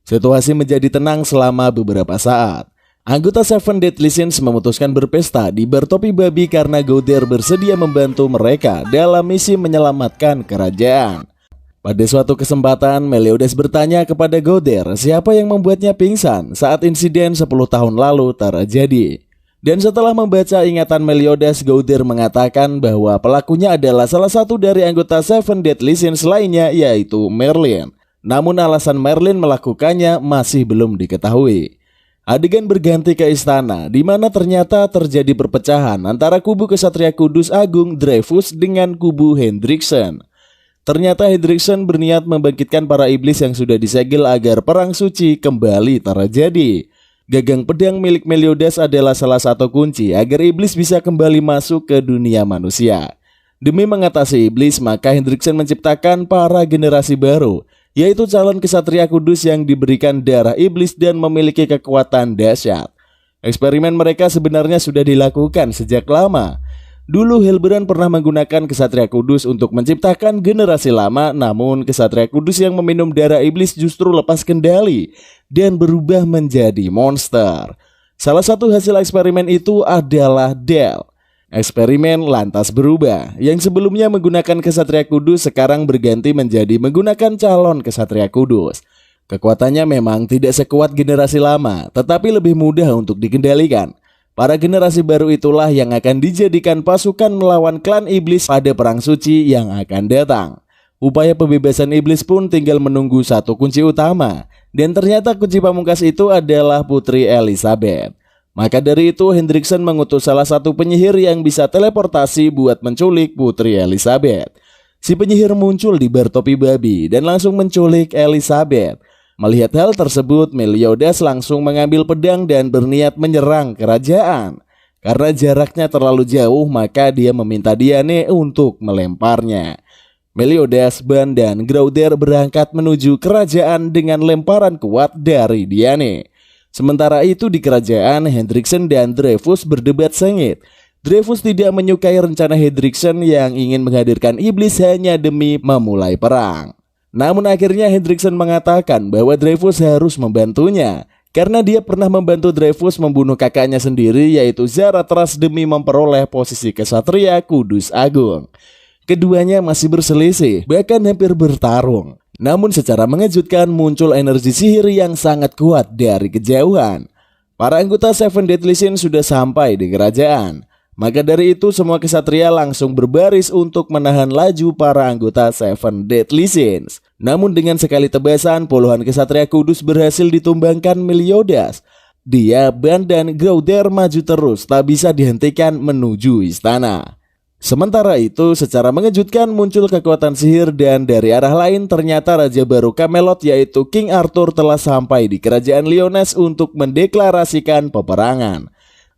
Situasi menjadi tenang selama beberapa saat. Anggota Seven Deadly Sins memutuskan berpesta di bar topi babi karena Gowther bersedia membantu mereka dalam misi menyelamatkan kerajaan. Pada suatu kesempatan, Meliodas bertanya kepada Gowther siapa yang membuatnya pingsan saat insiden 10 tahun lalu terjadi. Dan setelah membaca ingatan Meliodas, Gowther mengatakan bahwa pelakunya adalah salah satu dari anggota Seven Deadly Sins lainnya, yaitu Merlin. Namun alasan Merlin melakukannya masih belum diketahui. Adegan berganti ke istana, di mana ternyata terjadi perpecahan antara kubu Ksatria Kudus Agung Dreyfus dengan kubu Hendrickson. Ternyata Hendrickson berniat membangkitkan para iblis yang sudah disegel agar perang suci kembali terjadi. Gagang pedang milik Meliodas adalah salah satu kunci agar iblis bisa kembali masuk ke dunia manusia. Demi mengatasi iblis, maka Hendrickson menciptakan para generasi baru, yaitu calon Ksatria Kudus yang diberikan darah iblis dan memiliki kekuatan dahsyat. Eksperimen mereka sebenarnya sudah dilakukan sejak lama. Dulu Hilbrand pernah menggunakan Ksatria Kudus untuk menciptakan generasi lama, namun Ksatria Kudus yang meminum darah iblis justru lepas kendali dan berubah menjadi monster. Salah satu hasil eksperimen itu adalah Del. Eksperimen lantas berubah. Yang sebelumnya menggunakan Ksatria Kudus sekarang berganti menjadi menggunakan calon Ksatria Kudus. Kekuatannya memang tidak sekuat generasi lama, tetapi lebih mudah untuk dikendalikan. Para generasi baru itulah yang akan dijadikan pasukan melawan klan iblis pada perang suci yang akan datang. Upaya pembebasan iblis pun tinggal menunggu satu kunci utama, dan ternyata kunci pamungkas itu adalah Putri Elizabeth. Maka dari itu Hendrickson mengutus salah satu penyihir yang bisa teleportasi buat menculik Putri Elizabeth. Si penyihir muncul di bar topi babi dan langsung menculik Elizabeth. Melihat hal tersebut, Meliodas langsung mengambil pedang dan berniat menyerang kerajaan. Karena jaraknya terlalu jauh, maka dia meminta Diane untuk melemparnya. Meliodas, Ban, dan Groudon berangkat menuju kerajaan dengan lemparan kuat dari Diane. Sementara itu di kerajaan, Hendrickson dan Dreyfus berdebat sengit. Dreyfus tidak menyukai rencana Hendrickson yang ingin menghadirkan iblis hanya demi memulai perang. Namun akhirnya Hendrickson mengatakan bahwa Dreyfus harus membantunya, karena dia pernah membantu Dreyfus membunuh kakaknya sendiri yaitu Zaratras demi memperoleh posisi kesatria Kudus Agung. Keduanya masih berselisih, bahkan hampir bertarung. Namun secara mengejutkan muncul energi sihir yang sangat kuat dari kejauhan. Para anggota Seven Deadly Sins sudah sampai di kerajaan. Maka dari itu semua kesatria langsung berbaris untuk menahan laju para anggota Seven Deadly Sins. Namun dengan sekali tebasan puluhan kesatria kudus berhasil ditumbangkan Meliodas. Dia, Ban, dan Groudon maju terus tak bisa dihentikan menuju istana. Sementara itu, secara mengejutkan muncul kekuatan sihir dan dari arah lain ternyata Raja baru Camelot yaitu King Arthur telah sampai di kerajaan Lyonesse untuk mendeklarasikan peperangan.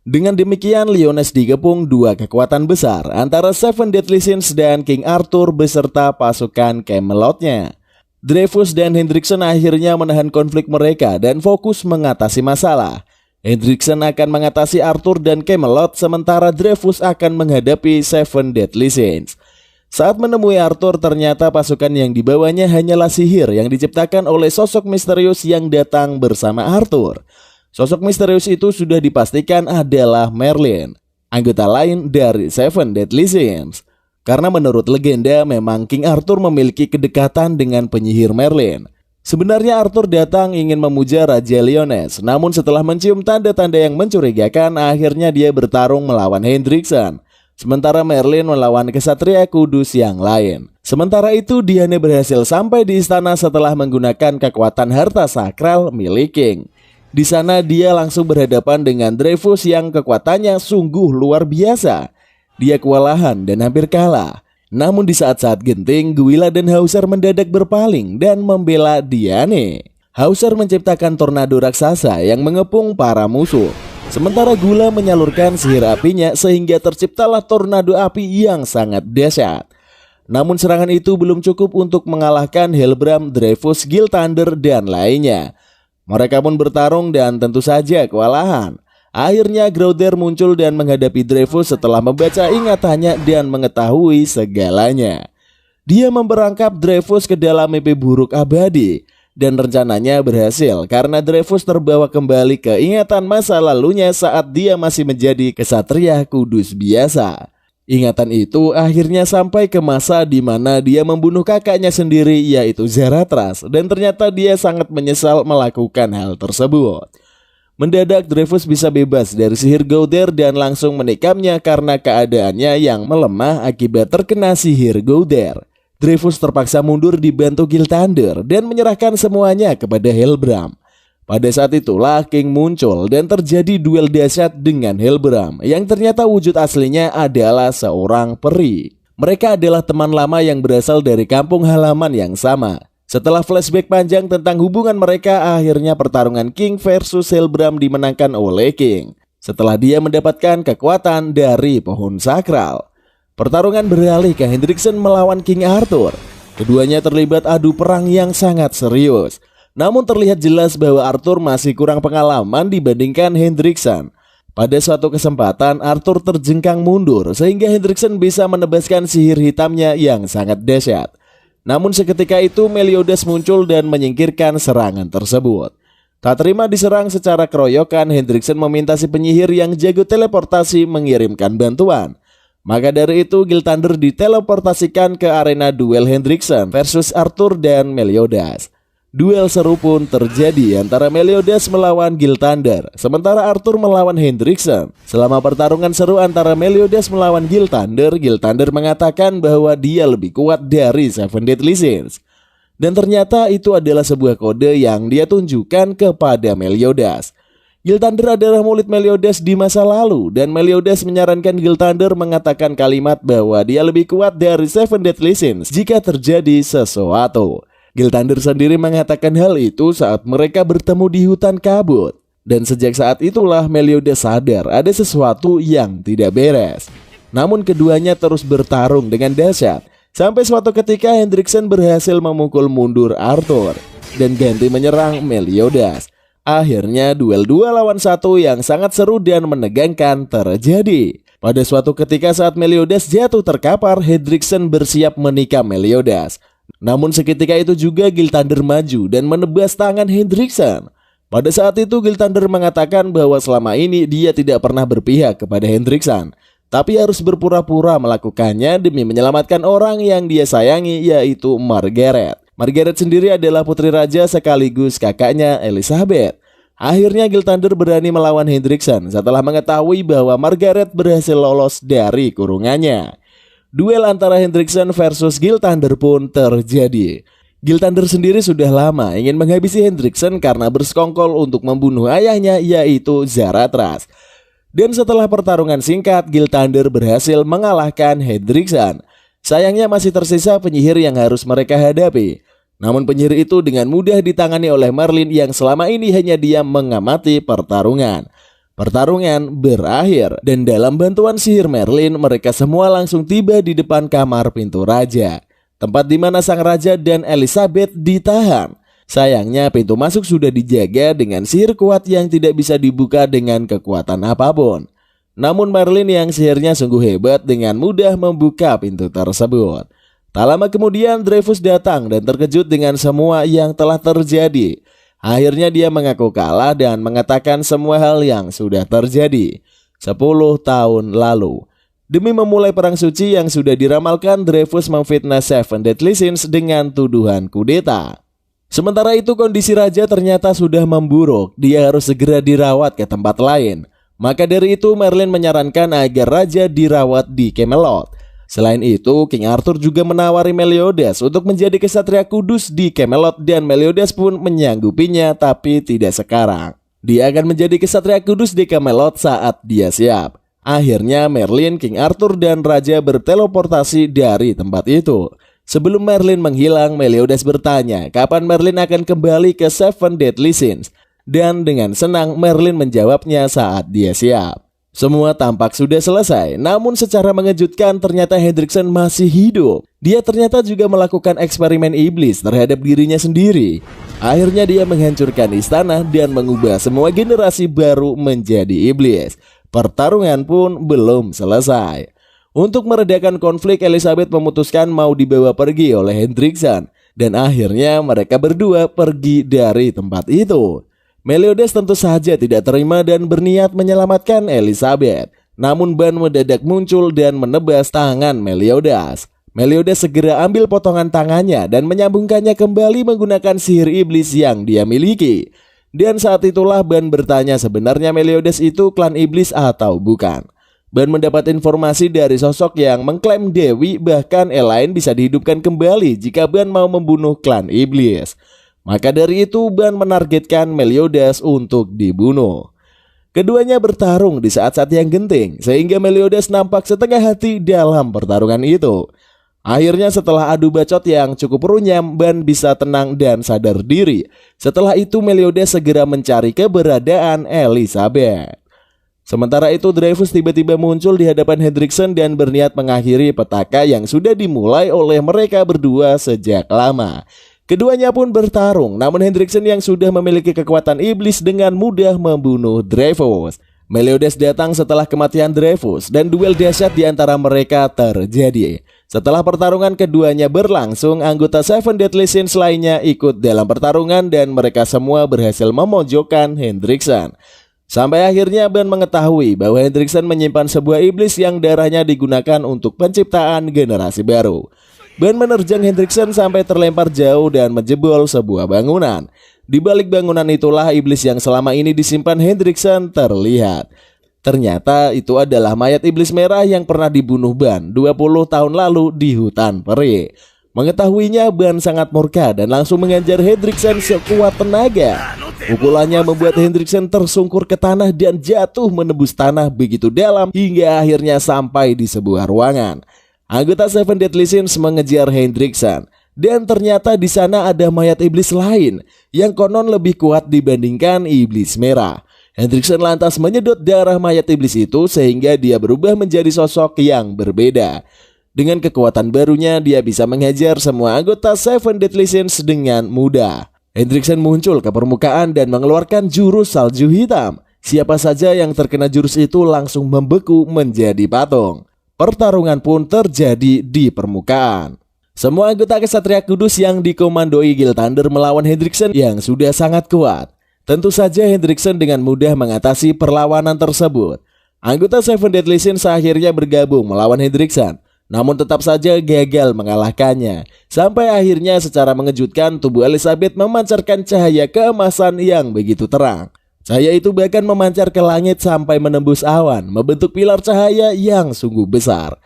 Dengan demikian, Lyonesse digepung dua kekuatan besar antara Seven Deadly Sins dan King Arthur beserta pasukan Camelotnya. Dreyfus dan Hendrickson akhirnya menahan konflik mereka dan fokus mengatasi masalah. Hendrickson akan mengatasi Arthur dan Camelot sementara Dreyfus akan menghadapi Seven Deadly Sins. Saat menemui Arthur ternyata pasukan yang dibawanya hanyalah sihir yang diciptakan oleh sosok misterius yang datang bersama Arthur. Sosok misterius itu sudah dipastikan adalah Merlin, anggota lain dari Seven Deadly Sins. Karena menurut legenda memang King Arthur memiliki kedekatan dengan penyihir Merlin. Sebenarnya Arthur datang ingin memuja Raja Lyonesse, namun setelah mencium tanda-tanda yang mencurigakan, akhirnya dia bertarung melawan Hendrickson. Sementara Merlin melawan kesatria kudus yang lain. Sementara itu Diane berhasil sampai di istana setelah menggunakan kekuatan harta sakral milik King. Di sana dia langsung berhadapan dengan Dreyfus yang kekuatannya sungguh luar biasa. Dia kewalahan dan hampir kalah. Namun di saat-saat genting, Gwilla dan Hauser mendadak berpaling dan membela Diane. Hauser menciptakan tornado raksasa yang mengepung para musuh. Sementara Gwilla menyalurkan sihir apinya sehingga terciptalah tornado api yang sangat dahsyat. Namun serangan itu belum cukup untuk mengalahkan Helbram, Dreyfus, Gilthander, dan lainnya. Mereka pun bertarung dan tentu saja kewalahan. Akhirnya Groudon muncul dan menghadapi Dreyfus setelah membaca ingatannya dan mengetahui segalanya. Dia memperangkap Dreyfus ke dalam mimpi buruk abadi. Dan rencananya berhasil karena Dreyfus terbawa kembali ke ingatan masa lalunya saat dia masih menjadi kesatria kudus biasa. Ingatan itu akhirnya sampai ke masa di mana dia membunuh kakaknya sendiri yaitu Zaratras. Dan ternyata dia sangat menyesal melakukan hal tersebut. Mendadak Dreyfus bisa bebas dari sihir Gowther dan langsung menikamnya karena keadaannya yang melemah akibat terkena sihir Gowther. Dreyfus terpaksa mundur dibantu Gilthander dan menyerahkan semuanya kepada Helbram. Pada saat itulah King muncul dan terjadi duel dahsyat dengan Helbram yang ternyata wujud aslinya adalah seorang peri. Mereka adalah teman lama yang berasal dari kampung halaman yang sama. Setelah flashback panjang tentang hubungan mereka, akhirnya pertarungan King versus Helbram dimenangkan oleh King. Setelah dia mendapatkan kekuatan dari pohon sakral. Pertarungan beralih ke Hendrickson melawan King Arthur. Keduanya terlibat adu perang yang sangat serius. Namun terlihat jelas bahwa Arthur masih kurang pengalaman dibandingkan Hendrickson. Pada suatu kesempatan Arthur terjengkang mundur sehingga Hendrickson bisa menebaskan sihir hitamnya yang sangat dahsyat. Namun seketika itu Meliodas muncul dan menyingkirkan serangan tersebut. Tak terima diserang secara keroyokan, Hendrickson meminta si penyihir yang jago teleportasi mengirimkan bantuan. Maka dari itu Gilthander diteleportasikan ke arena duel Hendrickson versus Arthur dan Meliodas. Duel seru pun terjadi antara Meliodas melawan Gilthander, sementara Arthur melawan Hendrickson. Selama pertarungan seru antara Meliodas melawan Gilthander, Gilthander mengatakan bahwa dia lebih kuat dari Seven Deadly Sins. Dan ternyata itu adalah sebuah kode yang dia tunjukkan kepada Meliodas. Gilthander adalah murid Meliodas di masa lalu, dan Meliodas menyarankan Gilthander mengatakan kalimat bahwa dia lebih kuat dari Seven Deadly Sins jika terjadi sesuatu. Gilthander sendiri mengatakan hal itu saat mereka bertemu di hutan kabut. Dan sejak saat itulah Meliodas sadar ada sesuatu yang tidak beres. Namun keduanya terus bertarung dengan dahsyat. Sampai suatu ketika Hendrickson berhasil memukul mundur Arthur dan ganti menyerang Meliodas. Akhirnya duel 2 lawan 1 yang sangat seru dan menegangkan terjadi. Pada suatu ketika saat Meliodas jatuh terkapar, Hendrickson bersiap menikam Meliodas. Namun seketika itu juga Gil Thunder maju dan menebas tangan Hendrickson. Pada saat itu Gil Thunder mengatakan bahwa selama ini dia tidak pernah berpihak kepada Hendrickson, tapi harus berpura-pura melakukannya demi menyelamatkan orang yang dia sayangi, yaitu Margaret. Margaret sendiri adalah putri raja sekaligus kakaknya Elizabeth. Akhirnya Gil Thunder berani melawan Hendrickson setelah mengetahui bahwa Margaret berhasil lolos dari kurungannya. Duel antara Hendrickson versus Gil Thunder pun terjadi. Gil Thunder sendiri sudah lama ingin menghabisi Hendrickson karena bersekongkol untuk membunuh ayahnya, yaitu Zaratras. Dan setelah pertarungan singkat, Gil Thunder berhasil mengalahkan Hendrickson. Sayangnya masih tersisa penyihir yang harus mereka hadapi. Namun penyihir itu dengan mudah ditangani oleh Merlin yang selama ini hanya diam mengamati pertarungan. Pertarungan berakhir dan dalam bantuan sihir Merlin, mereka semua langsung tiba di depan kamar pintu raja, tempat di mana sang raja dan Elizabeth ditahan. Sayangnya pintu masuk sudah dijaga dengan sihir kuat yang tidak bisa dibuka dengan kekuatan apapun. Namun Merlin yang sihirnya sungguh hebat dengan mudah membuka pintu tersebut. Tak lama kemudian Dreyfus datang dan terkejut dengan semua yang telah terjadi. Akhirnya dia mengaku kalah dan mengatakan semua hal yang sudah terjadi 10 tahun lalu. Demi memulai perang suci yang sudah diramalkan, Dreyfus memfitnah Seven Deadly Sins dengan tuduhan kudeta. Sementara itu kondisi raja ternyata sudah memburuk. Dia harus segera dirawat ke tempat lain. Maka dari itu Merlin menyarankan agar raja dirawat di Camelot. Selain itu, King Arthur juga menawari Meliodas untuk menjadi kesatria kudus di Camelot dan Meliodas pun menyanggupinya, tapi tidak sekarang. Dia akan menjadi kesatria kudus di Camelot saat dia siap. Akhirnya Merlin, King Arthur dan raja berteleportasi dari tempat itu. Sebelum Merlin menghilang, Meliodas bertanya kapan Merlin akan kembali ke Seven Deadly Sins. Dan dengan senang Merlin menjawabnya saat dia siap. Semua tampak sudah selesai, namun secara mengejutkan ternyata Hendrickson masih hidup. Dia ternyata juga melakukan eksperimen iblis terhadap dirinya sendiri. Akhirnya dia menghancurkan istana dan mengubah semua generasi baru menjadi iblis. Pertarungan pun belum selesai. Untuk meredakan konflik, Elizabeth memutuskan mau dibawa pergi oleh Hendrickson. Dan akhirnya mereka berdua pergi dari tempat itu. Meliodas tentu saja tidak terima dan berniat menyelamatkan Elizabeth. Namun Ban mendadak muncul dan menebas tangan Meliodas. Meliodas segera ambil potongan tangannya dan menyambungkannya kembali menggunakan sihir iblis yang dia miliki. Dan saat itulah Ban bertanya sebenarnya Meliodas itu klan iblis atau bukan. Ban mendapat informasi dari sosok yang mengklaim Dewi, bahkan Elaine bisa dihidupkan kembali jika Ban mau membunuh klan iblis. Maka dari itu Ban menargetkan Meliodas untuk dibunuh. Keduanya bertarung di saat-saat yang genting, sehingga Meliodas nampak setengah hati dalam pertarungan itu. Akhirnya setelah adu bacot yang cukup runyam, Ban bisa tenang dan sadar diri. Setelah itu Meliodas segera mencari keberadaan Elizabeth. Sementara itu Dreyfus tiba-tiba muncul di hadapan Hendrickson dan berniat mengakhiri petaka yang sudah dimulai oleh mereka berdua sejak lama. Keduanya pun bertarung, namun Hendrickson yang sudah memiliki kekuatan iblis dengan mudah membunuh Dreyfus. Meliodas datang setelah kematian Dreyfus dan duel dahsyat di antara mereka terjadi. Setelah pertarungan keduanya berlangsung, anggota Seven Deadly Sins lainnya ikut dalam pertarungan dan mereka semua berhasil memojokkan Hendrickson. Sampai akhirnya Ban mengetahui bahwa Hendrickson menyimpan sebuah iblis yang darahnya digunakan untuk penciptaan generasi baru. Ban menerjang Hendrickson sampai terlempar jauh dan menjebol sebuah bangunan. Di balik bangunan itulah iblis yang selama ini disimpan Hendrickson terlihat. Ternyata itu adalah mayat iblis merah yang pernah dibunuh Ban 20 tahun lalu di hutan peri. Mengetahuinya, Ban sangat murka dan langsung mengejar Hendrickson sekuat tenaga. Pukulannya membuat Hendrickson tersungkur ke tanah dan jatuh menembus tanah begitu dalam hingga akhirnya sampai di sebuah ruangan. Anggota Seven Deadly Sins mengejar Hendrickson dan ternyata di sana ada mayat iblis lain yang konon lebih kuat dibandingkan iblis merah. Hendrickson lantas menyedot darah mayat iblis itu sehingga dia berubah menjadi sosok yang berbeda. Dengan kekuatan barunya, dia bisa menghajar semua anggota Seven Deadly Sins dengan mudah. Hendrickson muncul ke permukaan dan mengeluarkan jurus salju hitam. Siapa saja yang terkena jurus itu langsung membeku menjadi patung. Pertarungan pun terjadi di permukaan. Semua anggota Kesatria Kudus yang dikomandoi Gil Thunder melawan Hendrickson yang sudah sangat kuat. Tentu saja Hendrickson dengan mudah mengatasi perlawanan tersebut. Anggota Seven Deadly Sins akhirnya bergabung melawan Hendrickson, namun tetap saja gagal mengalahkannya. Sampai akhirnya secara mengejutkan tubuh Elizabeth memancarkan cahaya keemasan yang begitu terang. Cahaya itu bahkan memancar ke langit sampai menembus awan, membentuk pilar cahaya yang sungguh besar.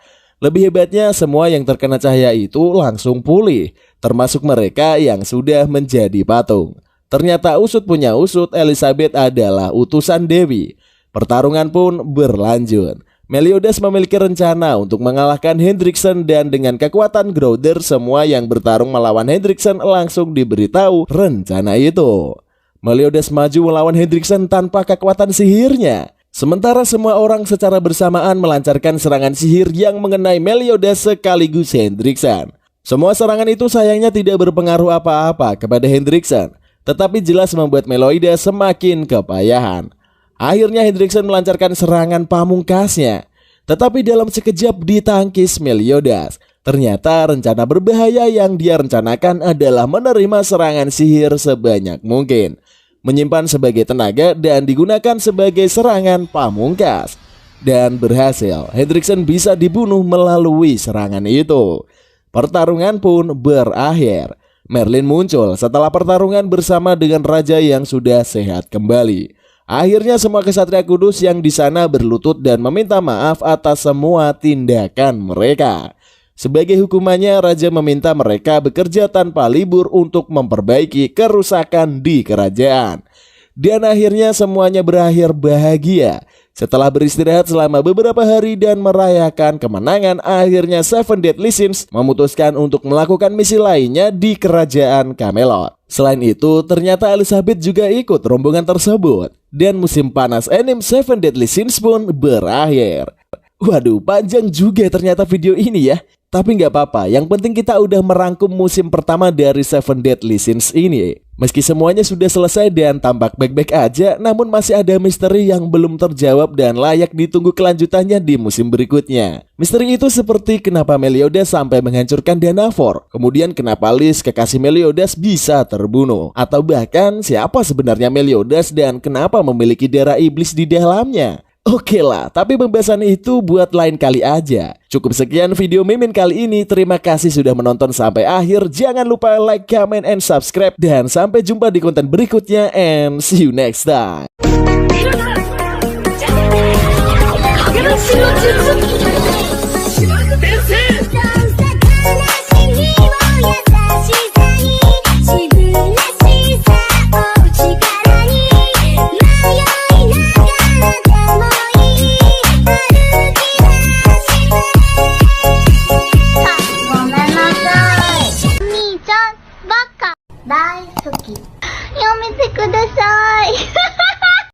Lebih hebatnya, semua yang terkena cahaya itu langsung pulih, termasuk mereka yang sudah menjadi patung. Ternyata usut punya usut, Elizabeth adalah utusan Dewi. Pertarungan pun berlanjut. Meliodas memiliki rencana untuk mengalahkan Hendrickson dan dengan kekuatan Growther, semua yang bertarung melawan Hendrickson langsung diberitahu rencana itu. Meliodas maju melawan Hendrickson tanpa kekuatan sihirnya. Sementara semua orang secara bersamaan melancarkan serangan sihir yang mengenai Meliodas sekaligus Hendrickson. Semua serangan itu sayangnya tidak berpengaruh apa-apa kepada Hendrickson, tetapi jelas membuat Meliodas semakin kepayahan. Akhirnya Hendrickson melancarkan serangan pamungkasnya, tetapi dalam sekejap ditangkis Meliodas. Ternyata rencana berbahaya yang dia rencanakan adalah menerima serangan sihir sebanyak mungkin, menyimpan sebagai tenaga dan digunakan sebagai serangan pamungkas. Dan berhasil, Hendrickson bisa dibunuh melalui serangan itu. Pertarungan pun berakhir. Merlin muncul setelah pertarungan bersama dengan raja yang sudah sehat kembali. Akhirnya semua Kesatria Kudus yang di sana berlutut dan meminta maaf atas semua tindakan mereka. Sebagai hukumannya, raja meminta mereka bekerja tanpa libur untuk memperbaiki kerusakan di kerajaan. Dan akhirnya semuanya berakhir bahagia. Setelah beristirahat selama beberapa hari dan merayakan kemenangan, akhirnya Seven Deadly Sins memutuskan untuk melakukan misi lainnya di kerajaan Camelot. Selain itu, ternyata Elizabeth juga ikut rombongan tersebut. Dan musim panas anime Seven Deadly Sins pun berakhir. Waduh, panjang juga ternyata video ini ya. Tapi nggak apa-apa, yang penting kita udah merangkum musim pertama dari Seven Deadly Sins ini. Meski semuanya sudah selesai dan tampak baik-baik aja, namun masih ada misteri yang belum terjawab dan layak ditunggu kelanjutannya di musim berikutnya. Misteri itu seperti kenapa Meliodas sampai menghancurkan Danafor, kemudian kenapa Lys, kekasih Meliodas, bisa terbunuh, atau bahkan siapa sebenarnya Meliodas dan kenapa memiliki darah iblis di dalamnya. Oke lah, tapi pembahasan itu buat lain kali aja. Cukup sekian video Mimin kali ini. Terima kasih sudah menonton sampai akhir. Jangan lupa like, comment, and subscribe. Dan sampai jumpa di konten berikutnya. And see you next time.